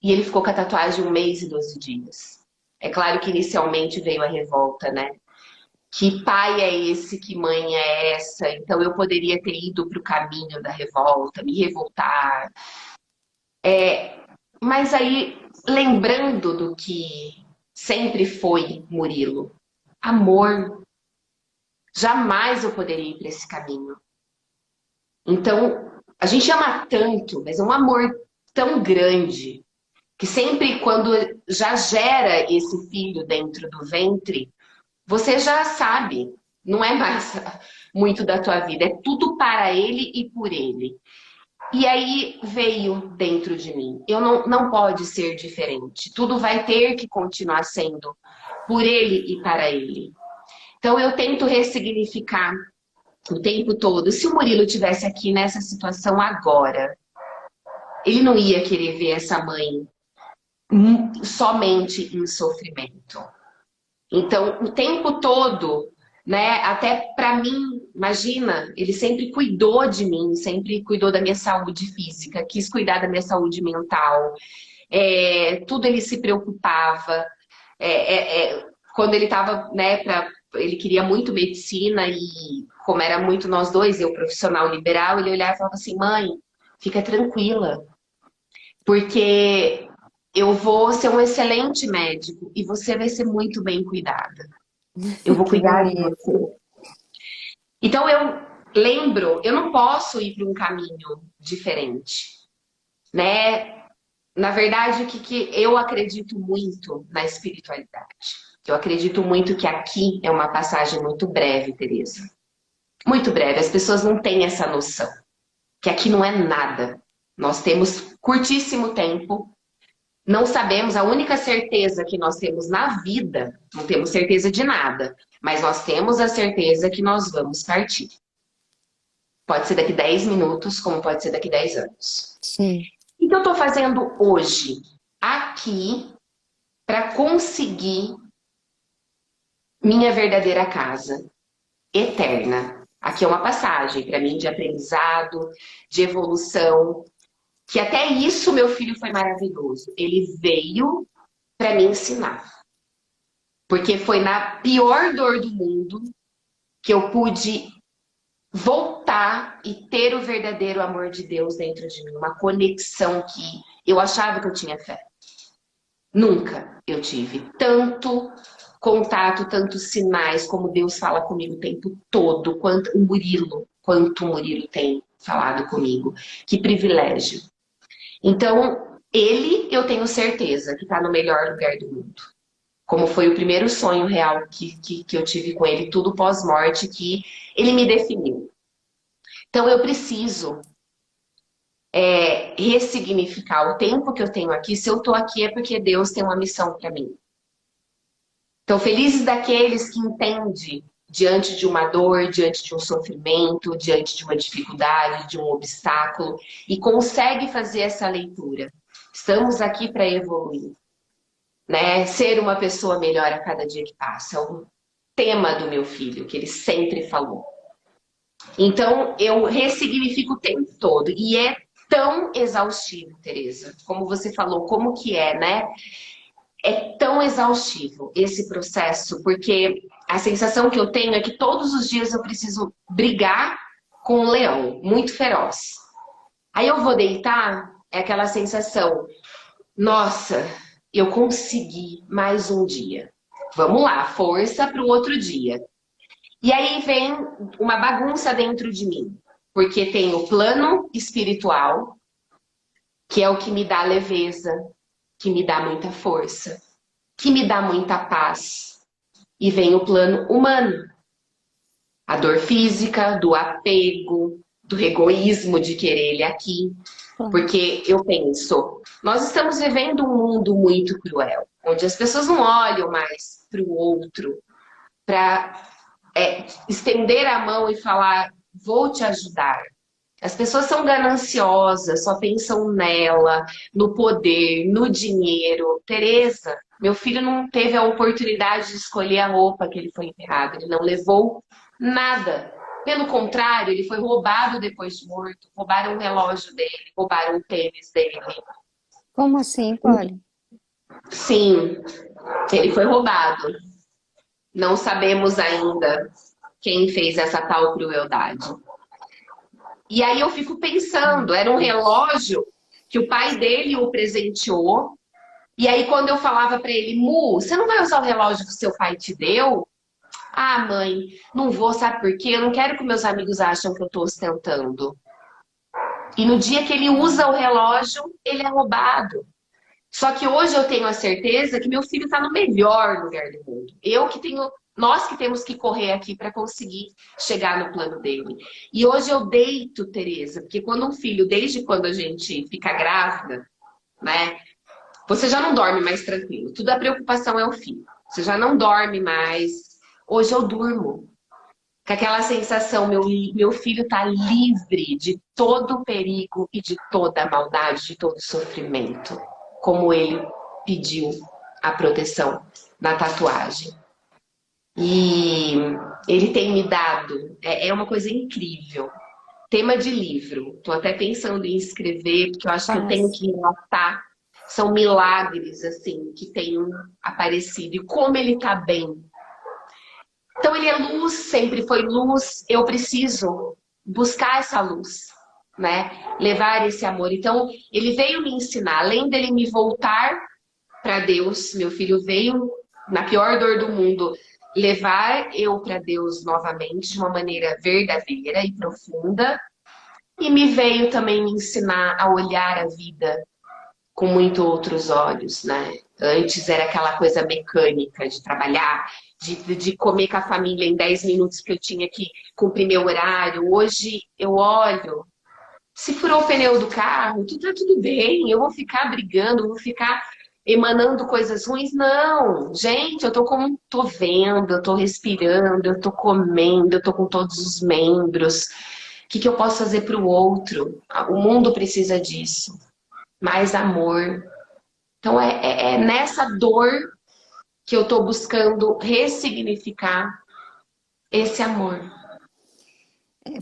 E ele ficou com a tatuagem 1 mês e 12 dias. É claro que inicialmente veio a revolta, né? Que pai é esse? Que mãe é essa? Então eu poderia ter ido para o caminho da revolta, me revoltar. Mas aí, lembrando do que sempre foi Murilo, amor, jamais eu poderia ir para esse caminho. Então, a gente ama tanto, mas é um amor tão grande, que sempre quando já gera esse filho dentro do ventre, você já sabe, não é mais muito da tua vida, é tudo para ele e por ele. E aí veio dentro de mim, eu não pode ser diferente, tudo vai ter que continuar sendo por ele e para ele. Então eu tento ressignificar o tempo todo. Se o Murilo tivesse aqui nessa situação agora, ele não ia querer ver essa mãe somente em sofrimento. Então, o tempo todo, né, até para mim, imagina, ele sempre cuidou de mim, sempre cuidou da minha saúde física, quis cuidar da minha saúde mental, tudo ele se preocupava. Quando ele estava, né, ele queria muito medicina e como era muito nós dois, eu profissional liberal, ele olhava e falava assim: Mãe, fica tranquila, porque eu vou ser um excelente médico e você vai ser muito bem cuidada. Eu vou Que cuidar de bonito. você. Então eu lembro, eu não posso ir para um caminho diferente, né? Na verdade, que eu acredito muito na espiritualidade. Eu acredito muito que aqui é uma passagem muito breve, Teresa. Muito breve. As pessoas não têm essa noção. Que aqui não é nada. Nós temos curtíssimo tempo. Não sabemos, a única certeza que nós temos na vida, não temos certeza de nada, mas nós temos a certeza que nós vamos partir. Pode ser daqui 10 minutos, como pode ser daqui 10 anos. Sim. O que eu estou fazendo hoje, aqui, para conseguir minha verdadeira casa eterna? Aqui é uma passagem para mim de aprendizado, de evolução, que até isso meu filho foi maravilhoso. Ele veio para me ensinar. Porque foi na pior dor do mundo que eu pude voltar e ter o verdadeiro amor de Deus dentro de mim. Uma conexão que eu achava que eu tinha fé. Nunca eu tive tanto contato, tantos sinais, como Deus fala comigo o tempo todo, quanto o Murilo tem falado comigo. Que privilégio. Então, ele, eu tenho certeza que está no melhor lugar do mundo. Como foi o primeiro sonho real que eu tive com ele, tudo pós-morte, que ele me definiu. Então, eu preciso ressignificar o tempo que eu tenho aqui. Se eu estou aqui é porque Deus tem uma missão para mim. Então, felizes daqueles que entendem diante de uma dor, diante de um sofrimento, diante de uma dificuldade, de um obstáculo, e consegue fazer essa leitura. Estamos aqui para evoluir, né? Ser uma pessoa melhor a cada dia que passa. É o tema do meu filho, que ele sempre falou. Então, eu ressignifico o tempo todo. E é tão exaustivo, Teresa. Como você falou, como que é, né? É tão exaustivo esse processo, porque a sensação que eu tenho é que todos os dias eu preciso brigar com um leão muito feroz. Aí eu vou deitar, É aquela sensação, nossa, eu consegui mais um dia. Vamos lá, força para o outro dia. E aí vem uma bagunça dentro de mim, porque tem o plano espiritual, que é o que me dá leveza, que me dá muita força, que me dá muita paz. E vem o plano humano, a dor física, do apego, do egoísmo de querer ele aqui. Claro. Porque eu penso, nós estamos vivendo um mundo muito cruel, onde as pessoas não olham mais para o outro, para estender a mão e falar, vou te ajudar. As pessoas são gananciosas, só pensam nela, no poder, no dinheiro. Tereza, meu filho não teve a oportunidade de escolher a roupa que ele foi enterrado, ele não levou nada. Pelo contrário, ele foi roubado depois de morto. Roubaram o relógio dele, roubaram o tênis dele. Como assim, Polly? Sim, ele foi roubado. Não sabemos ainda quem fez essa tal crueldade. E aí eu fico pensando, era um relógio que o pai dele o presenteou. E aí quando eu falava para ele, Mu, você não vai usar o relógio que seu pai te deu? Ah, mãe, não vou, sabe por quê? Eu não quero que meus amigos achem que eu estou ostentando. E no dia que ele usa o relógio, ele é roubado. Só que hoje eu tenho a certeza que meu filho está no melhor lugar do mundo. Nós que temos que correr aqui para conseguir chegar no plano dele. E hoje eu deito, Tereza, porque quando um filho, desde quando a gente fica grávida, né? Você já não dorme mais tranquilo. Tudo a preocupação é o filho. Você já não dorme mais. Hoje eu durmo. Com aquela sensação, meu filho está livre de todo o perigo e de toda a maldade, de todo o sofrimento. Como ele pediu a proteção na tatuagem. E ele tem me dado, é uma coisa incrível. Tema de livro. Estou até pensando em escrever, porque eu acho que eu tenho Faz. que relatar. São milagres, assim, que tenham aparecido. E como ele está bem. Então ele é luz, sempre foi luz. Eu preciso buscar essa luz, né? Levar esse amor. Então ele veio me ensinar, além dele me voltar para Deus, meu filho veio na pior dor do mundo levar eu para Deus novamente de uma maneira verdadeira e profunda, e me veio também me ensinar a olhar a vida com muito outros olhos, né? Antes era aquela coisa mecânica de trabalhar, de comer com a família em 10 minutos que eu tinha que cumprir meu horário. Hoje eu olho, se furou o pneu do carro, tá tudo bem, eu vou ficar brigando, vou ficar emanando coisas ruins. Não, gente, tô vendo, eu tô respirando, eu tô comendo, eu tô com todos os membros. O que eu posso fazer para o outro? O mundo precisa disso. Mais amor. Então é nessa dor que eu estou buscando ressignificar esse amor.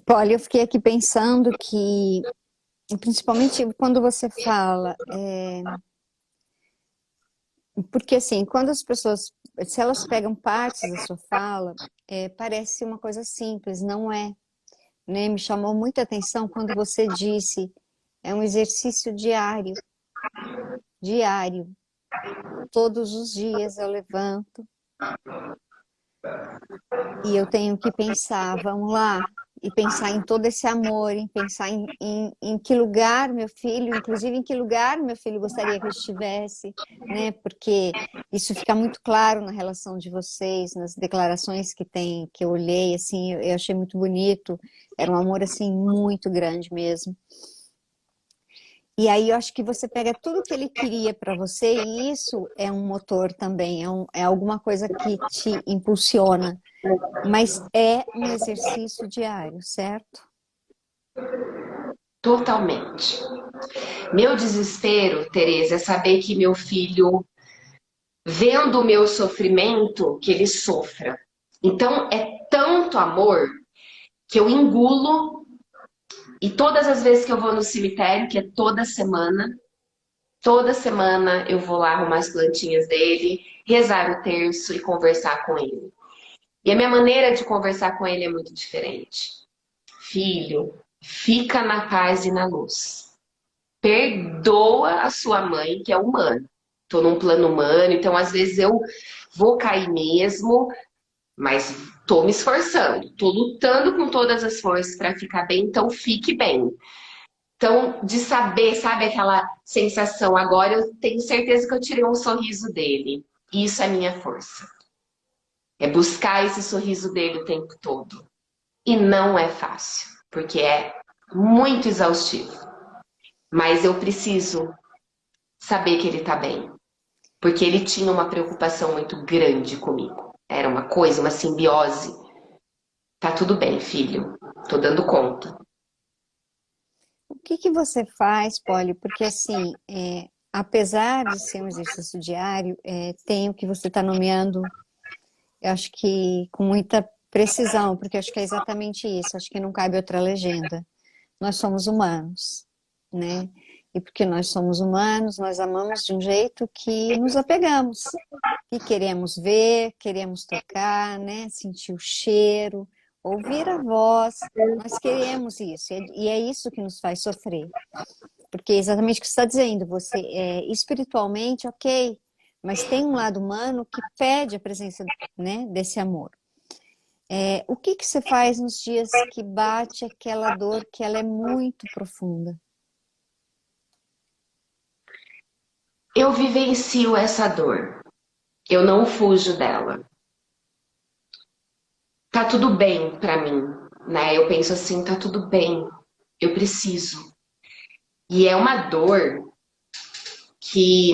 Polly, eu fiquei aqui pensando que, principalmente quando você fala, porque assim, quando as pessoas, se elas pegam partes da sua fala, parece uma coisa simples, não é, né? Me chamou muita atenção quando você disse, é um exercício diário, diário. Todos os dias eu levanto e eu tenho que pensar, vamos lá, e pensar em todo esse amor, em pensar em que lugar meu filho, inclusive em que lugar meu filho gostaria que eu estivesse, né? Porque isso fica muito claro na relação de vocês, nas declarações que tem, que eu olhei, assim, eu achei muito bonito, era um amor, assim, muito grande mesmo. E aí eu acho que você pega tudo que ele queria para você e isso é um motor também, é alguma coisa que te impulsiona. Mas é um exercício diário, certo? Totalmente. Meu desespero, Tereza, é saber que meu filho, vendo o meu sofrimento, que ele sofra. Então é tanto amor que eu engulo, e todas as vezes que eu vou no cemitério, que é toda semana eu vou lá arrumar as plantinhas dele, rezar o terço e conversar com ele. E a minha maneira de conversar com ele é muito diferente. Filho, fica na paz e na luz. perdoa a sua mãe, que é humana. Tô num plano humano, então às vezes eu vou cair mesmo, mas tô me esforçando, tô lutando com todas as forças para ficar bem, então fique bem. Então, de saber, sabe aquela sensação, agora eu tenho certeza que eu tirei um sorriso dele. Isso é minha força. É buscar esse sorriso dele o tempo todo. E não é fácil, porque é muito exaustivo. Mas eu preciso saber que ele tá bem. Porque ele tinha uma preocupação muito grande comigo. Era uma coisa, uma simbiose. Tá tudo bem, filho. Tô dando conta. O que que você faz, Polly? Porque assim, apesar de ser um exercício diário, tem o que você está nomeando, eu acho que com muita precisão, porque eu acho que é exatamente isso, acho que não cabe outra legenda. Nós somos humanos, né? E porque nós somos humanos, nós amamos de um jeito que nos apegamos, que queremos ver, queremos tocar, né? Sentir o cheiro, ouvir a voz, nós queremos isso, e é isso que nos faz sofrer. Porque é exatamente o que você está dizendo, você espiritualmente, ok, mas tem um lado humano que pede a presença, né, desse amor. O que que você faz nos dias que bate aquela dor que ela é muito profunda? Eu vivencio essa dor. Eu não fujo dela. Tá tudo bem pra mim, né? Eu penso assim, tá tudo bem. Eu preciso. E é uma dor que,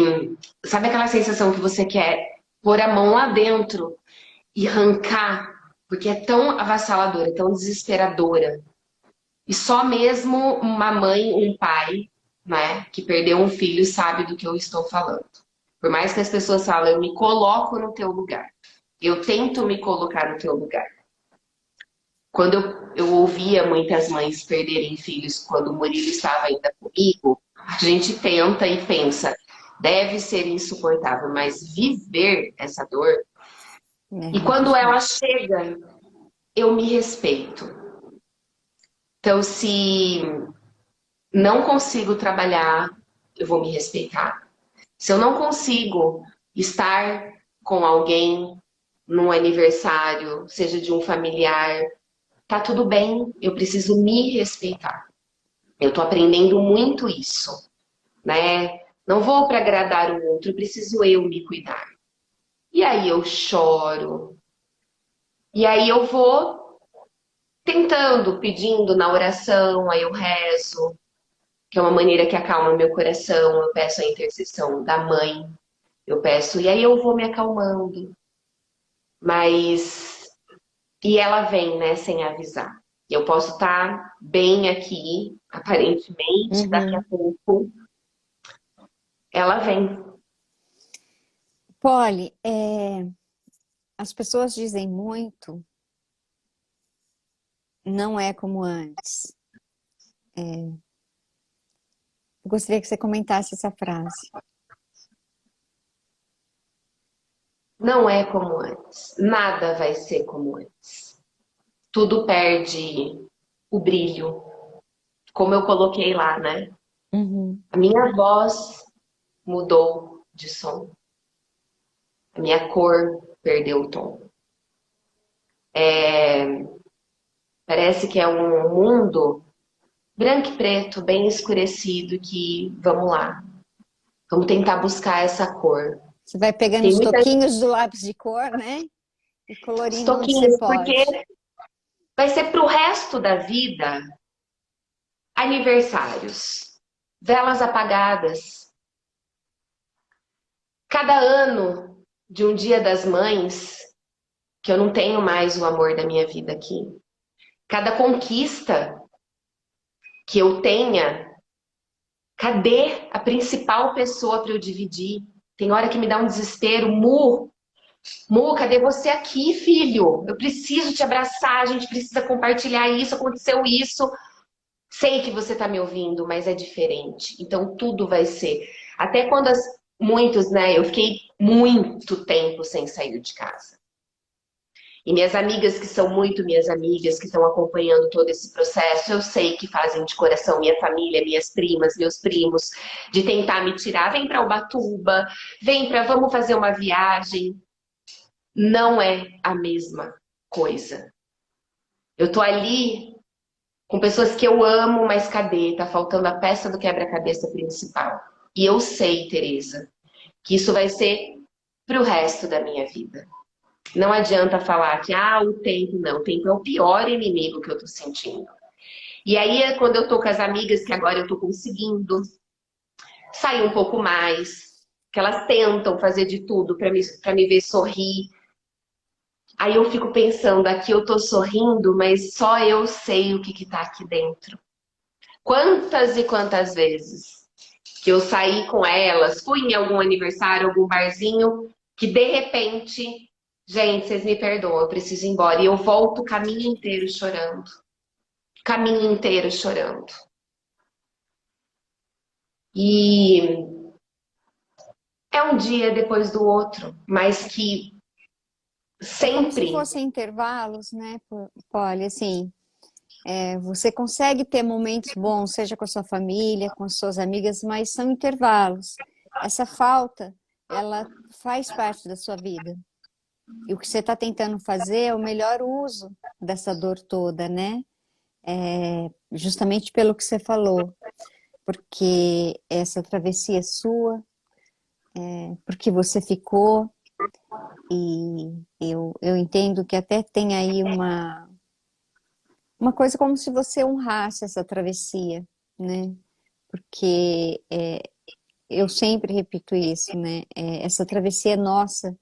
sabe aquela sensação que você quer pôr a mão lá dentro e arrancar, porque é tão avassaladora, tão desesperadora. E só mesmo uma mãe, um pai, né, que perdeu um filho sabe do que eu estou falando. Por mais que as pessoas falem, eu me coloco no teu lugar. Eu tento me colocar no teu lugar. Quando eu ouvia muitas mães perderem filhos quando o Murilo estava ainda comigo, a gente tenta e pensa, deve ser insuportável, mas viver essa dor. É E muito quando ela difícil. chega, eu me respeito. Então, se não consigo trabalhar, eu vou me respeitar. Se eu não consigo estar com alguém num aniversário, seja de um familiar, tá tudo bem, eu preciso me respeitar. Eu tô aprendendo muito isso, né? Não vou para agradar o outro, eu preciso eu me cuidar. E aí eu choro. E aí eu vou tentando, pedindo na oração, aí eu rezo, que é uma maneira que acalma meu coração. Eu peço a intercessão da mãe, eu peço, e aí eu vou me acalmando. Mas e ela vem, né, sem avisar. Eu posso estar bem aqui, aparentemente, daqui a Uhum. pouco ela vem. Polly, as pessoas dizem muito, não é como antes. Eu gostaria que você comentasse essa frase. Não é como antes. Nada vai ser como antes. Tudo perde o brilho, como eu coloquei lá, né? Uhum. A minha voz mudou de som. A minha cor perdeu o tom. Parece que é um mundo branco e preto, bem escurecido, que vamos lá. Vamos tentar buscar essa cor. Você vai pegando Tem os muitas toquinhos do lápis de cor, né? E colorindo onde você toquinhos, porque pode. vai ser pro resto da vida aniversários, velas apagadas. Cada ano de um Dia das Mães, que eu não tenho mais o amor da minha vida aqui. Cada conquista que eu tenha, cadê a principal pessoa para eu dividir? Tem hora que me dá um desespero. Mu, cadê você aqui, filho? Eu preciso te abraçar, a gente precisa compartilhar isso, aconteceu isso. Sei que você está me ouvindo, mas é diferente. Então tudo vai ser. Até quando muitos, né? Eu fiquei muito tempo sem sair de casa. E minhas amigas que são muito minhas amigas, que estão acompanhando todo esse processo, eu sei que fazem de coração minha família, minhas primas, meus primos, de tentar me tirar. Vem para Ubatuba, vem para vamos fazer uma viagem. Não é a mesma coisa. Eu tô ali com pessoas que eu amo, mas cadê? Tá faltando a peça do quebra-cabeça principal. E eu sei, Tereza, que isso vai ser pro resto da minha vida. Não adianta falar que o tempo não, o tempo é o pior inimigo que eu tô sentindo. E aí é quando eu tô com as amigas que agora eu tô conseguindo sair um pouco mais, que elas tentam fazer de tudo para me ver sorrir. Aí eu fico pensando, aqui eu tô sorrindo, mas só eu sei o que tá aqui dentro. Quantas e quantas vezes que eu saí com elas, fui em algum aniversário, algum barzinho, que de repente, gente, vocês me perdoam, eu preciso ir embora. E eu volto o caminho inteiro chorando. Caminho inteiro chorando. E é um dia depois do outro, mas que É como se sempre fossem intervalos, né, Polly? Assim, você consegue ter momentos bons, seja com a sua família, com as suas amigas, mas são intervalos. Essa falta, ela faz parte da sua vida. E o que você está tentando fazer é o melhor uso dessa dor toda, né? Justamente pelo que você falou, porque essa travessia é sua, porque você ficou, e eu entendo que até tem aí uma coisa como se você honrasse essa travessia, né? Porque eu sempre repito isso, né? Essa travessia é nossa.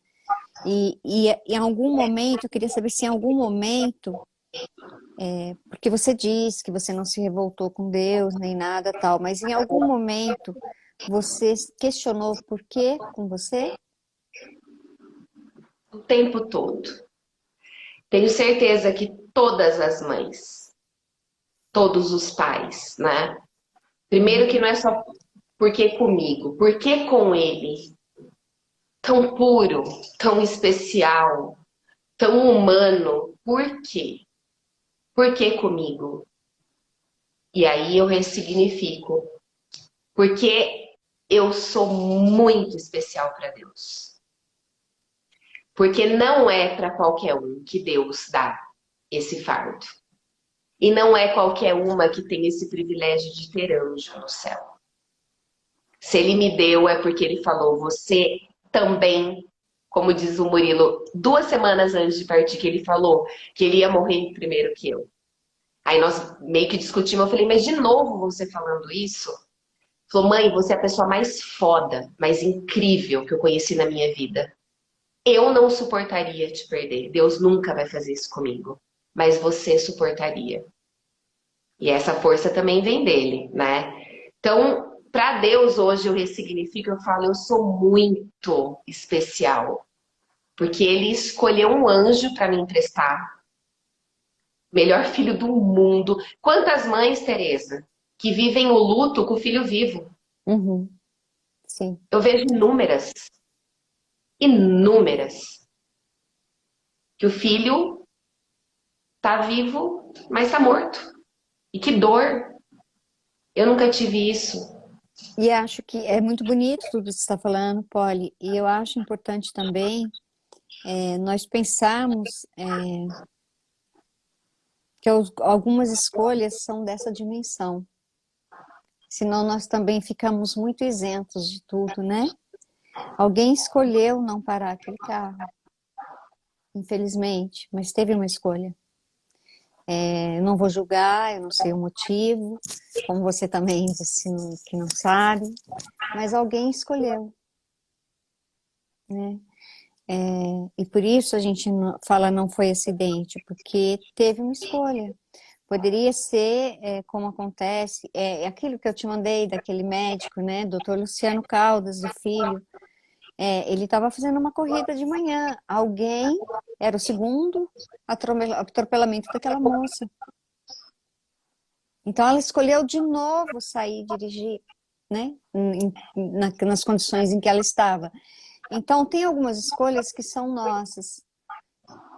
E em algum momento, eu queria saber se em algum momento, porque você disse que você não se revoltou com Deus, nem nada tal, mas em algum momento você questionou por quê com você? o tempo todo. Tenho certeza que todas as mães, todos os pais, né? Primeiro que não é só porque comigo, porque com ele, tão puro, tão especial, tão humano, por quê? Por que comigo? E aí eu ressignifico, porque eu sou muito especial para Deus. Porque não é para qualquer um que Deus dá esse fardo. E não é qualquer uma que tem esse privilégio de ter anjo no céu. Se ele me deu, é porque ele falou, você também, como diz o Murilo, 2 semanas antes de partir, que ele falou que ele ia morrer primeiro que eu. Aí nós meio que discutimos, eu falei, mas de novo você falando isso? Falou, mãe, você é a pessoa mais foda, mais incrível que eu conheci na minha vida. Eu não suportaria te perder. Deus nunca vai fazer isso comigo. Mas você suportaria. E essa força também vem dele, né? Então, para Deus hoje eu ressignifico, eu falo, eu sou muito especial. Porque ele escolheu um anjo para me emprestar. Melhor filho do mundo. Quantas mães, Tereza, que vivem o luto com o filho vivo? Uhum, sim. Eu vejo inúmeras, inúmeras. Que o filho tá vivo, mas tá morto. E que dor. Eu nunca tive isso. E acho que é muito bonito tudo que você está falando, Polly, e eu acho importante também nós pensarmos que algumas escolhas são dessa dimensão. Senão nós também ficamos muito isentos de tudo, né? Alguém escolheu não parar aquele carro, infelizmente, mas teve uma escolha. Eu não vou julgar, eu não sei o motivo, como você também disse que não sabe, mas alguém escolheu, né? E por isso a gente fala não foi acidente, porque teve uma escolha. Poderia ser, como acontece, aquilo que eu te mandei daquele médico, né, doutor Luciano Caldas, do filho. Ele estava fazendo uma corrida de manhã. Alguém, era o segundo atropelamento daquela moça. Então ela escolheu de novo sair dirigir, né, nas condições em que ela estava. Então tem algumas escolhas que são nossas.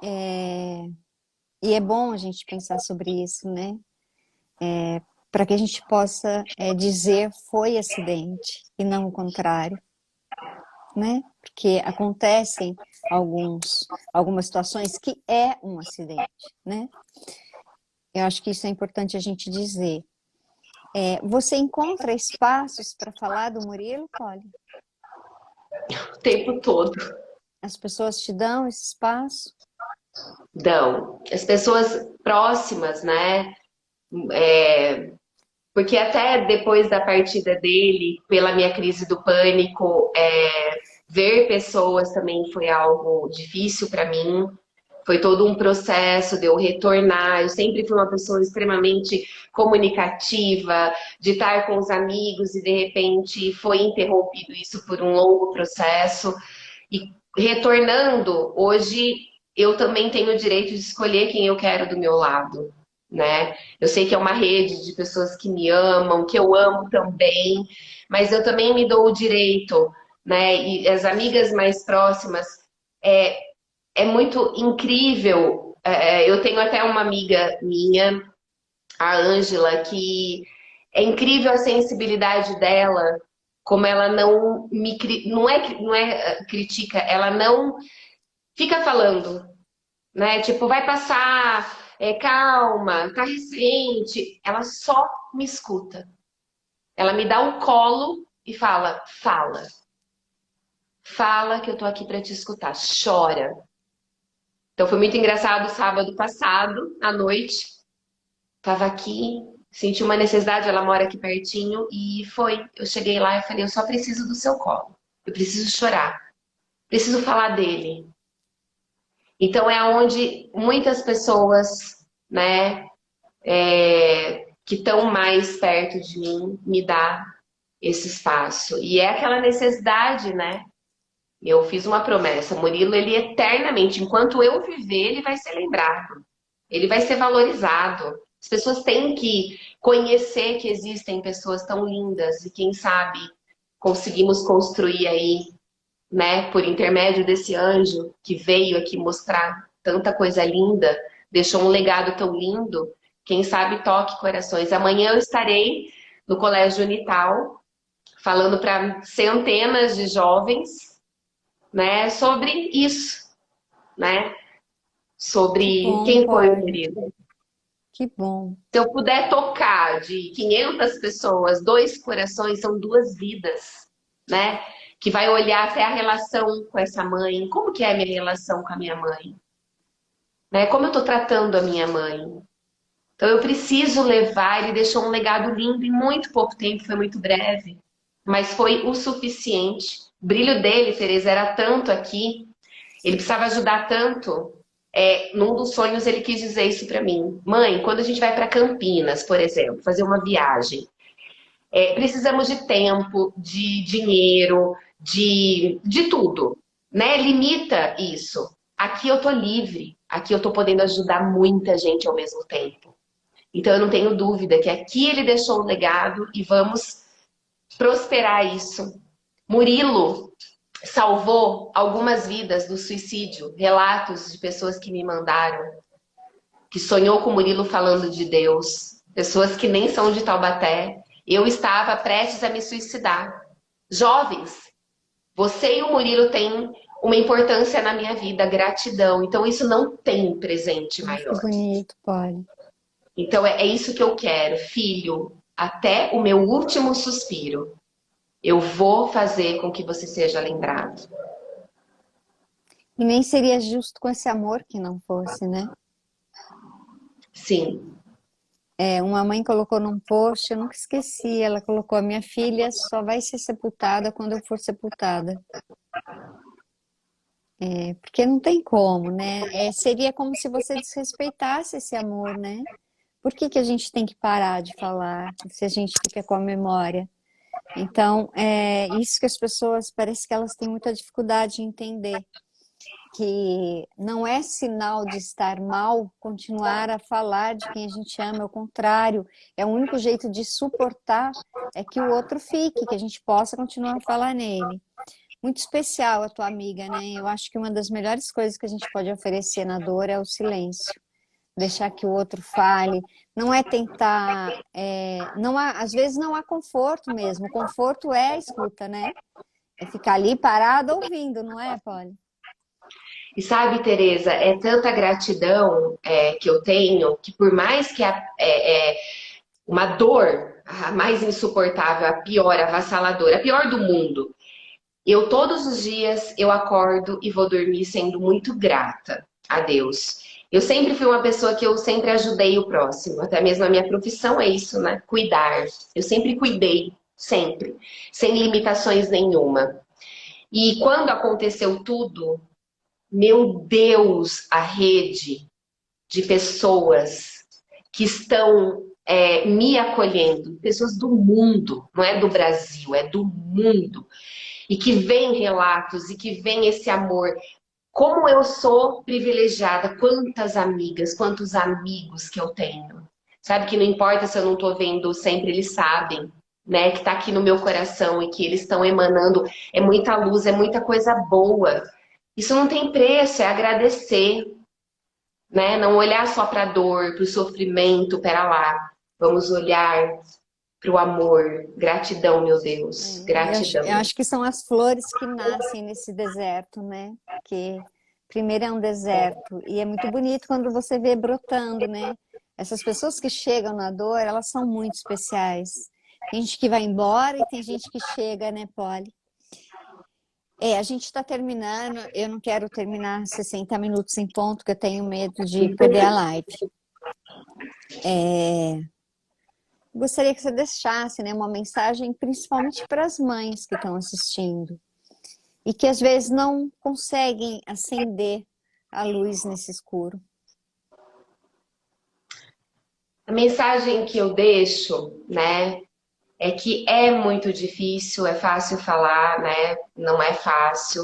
E é bom a gente pensar sobre isso, né? Para que a gente possa dizer foi acidente e não o contrário, né? Porque acontecem algumas situações que é um acidente, né? Eu acho que isso é importante a gente dizer. Você encontra espaços para falar do Murilo, Polly? O tempo todo. As pessoas te dão esse espaço? Dão. As pessoas próximas, né? É, porque até depois da partida dele, pela minha crise do pânico, ver pessoas também foi algo difícil para mim. Foi todo um processo de eu retornar. Eu sempre fui uma pessoa extremamente comunicativa, de estar com os amigos e de repente foi interrompido isso por um longo processo. E retornando, hoje eu também tenho o direito de escolher quem eu quero do meu lado, né? Eu sei que é uma rede de pessoas que me amam, que eu amo também, mas eu também me dou o direito, né? E as amigas mais próximas, é, é muito incrível. Eu tenho até uma amiga minha, a Ângela, que é incrível a sensibilidade dela, como ela não é critica, ela não fica falando, né? Tipo, vai passar, calma, tá recente. Ela só me escuta. Ela me dá um colo e fala, fala. Fala que eu tô aqui pra te escutar. Chora. Então foi muito engraçado sábado passado, à noite. Tava aqui, senti uma necessidade, ela mora aqui pertinho e foi. Eu cheguei lá e falei, eu só preciso do seu colo. Eu preciso chorar. Preciso falar dele. Então é onde muitas pessoas, né, que estão mais perto de mim, me dá esse espaço. E é aquela necessidade, né? Eu fiz uma promessa, Murilo, ele eternamente, enquanto eu viver, ele vai ser lembrado. Ele vai ser valorizado. As pessoas têm que conhecer que existem pessoas tão lindas e quem sabe conseguimos construir aí, né, por intermédio desse anjo que veio aqui mostrar tanta coisa linda, deixou um legado tão lindo, quem sabe toque corações. Amanhã eu estarei no Colégio Unital falando para centenas de jovens, né, sobre isso, né? Que Sobre bom, quem foi o Polly. Murilo. Que bom. Se eu puder tocar de 500 pessoas, dois corações são duas vidas, né? Que vai olhar até a relação com essa mãe. Como que é a minha relação com a minha mãe? Né? Como eu tô tratando a minha mãe? Então eu preciso levar, ele deixou um legado lindo em muito pouco tempo, foi muito breve, mas foi o suficiente. O brilho dele, Tereza, era tanto aqui, ele precisava ajudar tanto. Num dos sonhos ele quis dizer isso pra mim. Mãe, quando a gente vai para Campinas, por exemplo, fazer uma viagem, precisamos de tempo, de dinheiro, de tudo, né? Limita isso. Aqui eu tô livre, aqui eu tô podendo ajudar muita gente ao mesmo tempo. Então eu não tenho dúvida que aqui ele deixou um legado e vamos prosperar isso. Murilo salvou algumas vidas do suicídio, relatos de pessoas que me mandaram, que sonhou com o Murilo falando de Deus, pessoas que nem são de Taubaté. Eu estava prestes a me suicidar. Jovens, você e o Murilo têm uma importância na minha vida, gratidão. Então isso não tem presente Ai, que maior. bonito, Polly. Então é isso que eu quero, filho, até o meu último suspiro. Eu vou fazer com que você seja lembrado. E nem seria justo com esse amor que não fosse, né? Sim, Uma mãe colocou num post, eu nunca esqueci, ela colocou: a minha filha só vai ser sepultada quando eu for sepultada. Porque não tem como, né? Seria como se você desrespeitasse esse amor, né? Por que que a gente tem que parar de falar se a gente fica com a memória? Então, é isso que as pessoas, parece que elas têm muita dificuldade em entender. Que não é sinal de estar mal continuar a falar de quem a gente ama, ao contrário, é o único jeito de suportar é que o outro fique, que a gente possa continuar a falar nele. muito especial a tua amiga, né? Eu acho que uma das melhores coisas que a gente pode oferecer na dor é o silêncio. Deixar que o outro fale. Não é tentar... não há, às vezes não há conforto mesmo. O conforto é a escuta, né? É ficar ali parado ouvindo, não é, Polly? E sabe, Tereza, é tanta gratidão que eu tenho que por mais que uma dor a mais insuportável, a pior, avassaladora, a pior do mundo, eu todos os dias eu acordo e vou dormir sendo muito grata a Deus. Eu sempre fui uma pessoa que eu sempre ajudei o próximo, até mesmo a minha profissão é isso, né? Cuidar. Eu sempre cuidei, sempre, sem limitações nenhuma. E quando aconteceu tudo, meu Deus, a rede de pessoas que estão me acolhendo, pessoas do mundo, não é do Brasil, é do mundo, e que vem relatos e que vem esse amor. Como eu sou privilegiada, quantas amigas, quantos amigos que eu tenho. Sabe que não importa se eu não estou vendo sempre, eles sabem, né? Que está aqui no meu coração e que eles estão emanando. É muita luz, é muita coisa boa. Isso não tem preço, é agradecer, né? Não olhar só para a dor, para o sofrimento, pera lá. Vamos olhar para o amor. Gratidão, meu Deus. Eu Gratidão. acho que são as flores que nascem nesse deserto, né? Que primeiro é um deserto e é muito bonito quando você vê brotando, né? Essas pessoas que chegam na dor, elas são muito especiais. Tem gente que vai embora e tem gente que chega, né, Polly? A gente está terminando. Eu não quero terminar 60 minutos em ponto, que eu tenho medo de perder a live. Gostaria que você deixasse, né, uma mensagem, principalmente para as mães que estão assistindo e que às vezes não conseguem acender a luz nesse escuro. A mensagem que eu deixo, né, é que é muito difícil, é fácil falar, né? Não é fácil,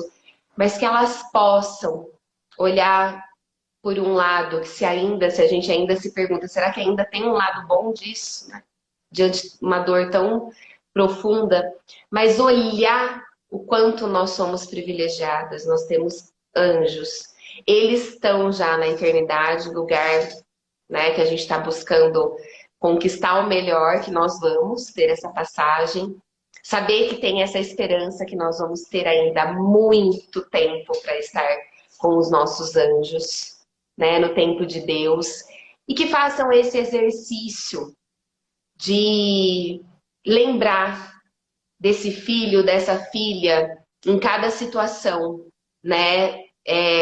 mas que elas possam olhar por um lado, que se a gente ainda se pergunta, será que ainda tem um lado bom disso, né? Diante de uma dor tão profunda, mas olhar o quanto nós somos privilegiadas, nós temos anjos. Eles estão já na eternidade, lugar, né, que a gente está buscando conquistar o melhor, que nós vamos ter essa passagem, saber que tem essa esperança que nós vamos ter ainda muito tempo para estar com os nossos anjos, né, no tempo de Deus, e que façam esse exercício de lembrar desse filho, dessa filha, em cada situação, né?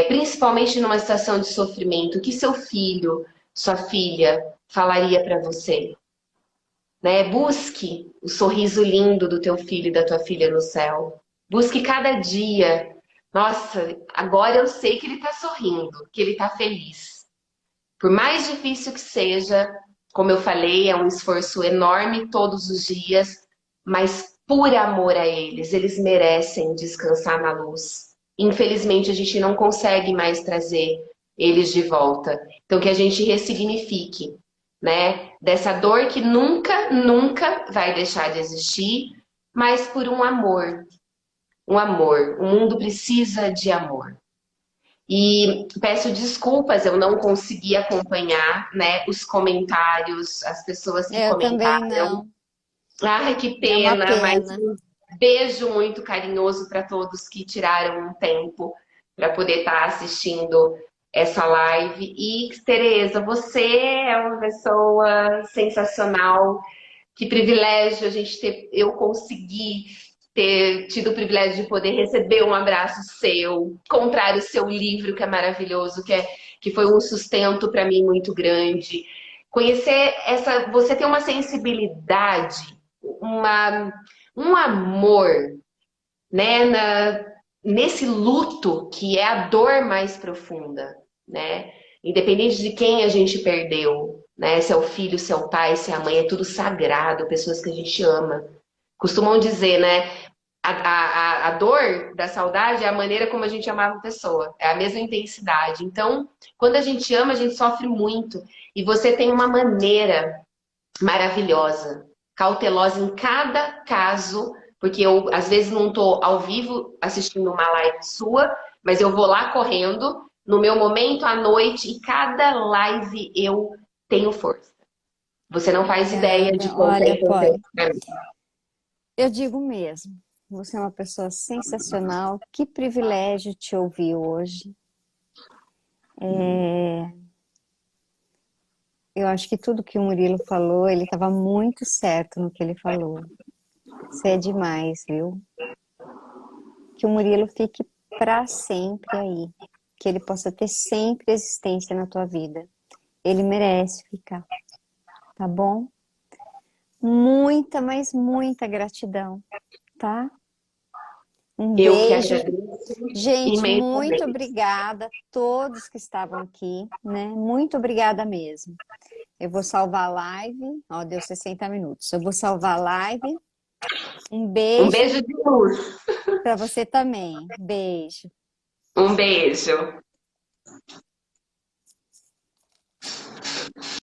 Principalmente numa situação de sofrimento, que seu filho, sua filha falaria para você, né? Busque o sorriso lindo do teu filho e da tua filha no céu. Busque cada dia. Nossa, agora eu sei que ele está sorrindo, que ele está feliz. Por mais difícil que seja, como eu falei, é um esforço enorme todos os dias, mas por amor a eles, eles merecem descansar na luz. Infelizmente, a gente não consegue mais trazer eles de volta. Então, que a gente ressignifique, né? Dessa dor que nunca, nunca vai deixar de existir, mas por um amor. Um amor. O mundo precisa de amor. E peço desculpas, eu não consegui acompanhar, né, os comentários, as pessoas que Eu também comentaram. não. Ai, que É uma pena, mas pena. um beijo muito carinhoso para todos que tiraram um tempo para poder estar assistindo essa live. E, Tereza, você é uma pessoa sensacional. Que privilégio a gente ter, eu consegui ter tido o privilégio de poder receber um abraço seu, comprar o seu livro que é maravilhoso, que foi um sustento para mim muito grande. Conhecer essa, você tem uma sensibilidade, uma, um amor, né, nesse luto que é a dor mais profunda, né? Independente de quem a gente perdeu, né? Se é o filho, se é o pai, se é a mãe, é tudo sagrado, pessoas que a gente ama. Costumam dizer, né? A dor da saudade é a maneira como a gente amava a pessoa, é a mesma intensidade. Então, quando a gente ama, a gente sofre muito. E você tem uma maneira maravilhosa, cautelosa em cada caso, porque eu às vezes não estou ao vivo assistindo uma live sua, mas eu vou lá correndo no meu momento à noite e cada live eu tenho força. Você não faz ideia de Obrigada. quanto é Olha, importante Polly, para mim. eu digo mesmo, você é uma pessoa sensacional. Que privilégio te ouvir hoje. Eu acho que tudo que o Murilo falou, ele estava muito certo no que ele falou. Você é demais, viu? Que o Murilo fique para sempre aí. Que ele possa ter sempre existência na tua vida. Ele merece ficar, tá bom? Muita, mas muita gratidão, tá? Um Eu que beijo. agradeço Gente, muito imensamente. obrigada a todos que estavam aqui, né? Muito obrigada mesmo. Eu vou salvar a live. Ó, deu 60 minutos. Eu vou salvar a live. Um Um beijo beijo de luz. para você também. Beijo. Um beijo.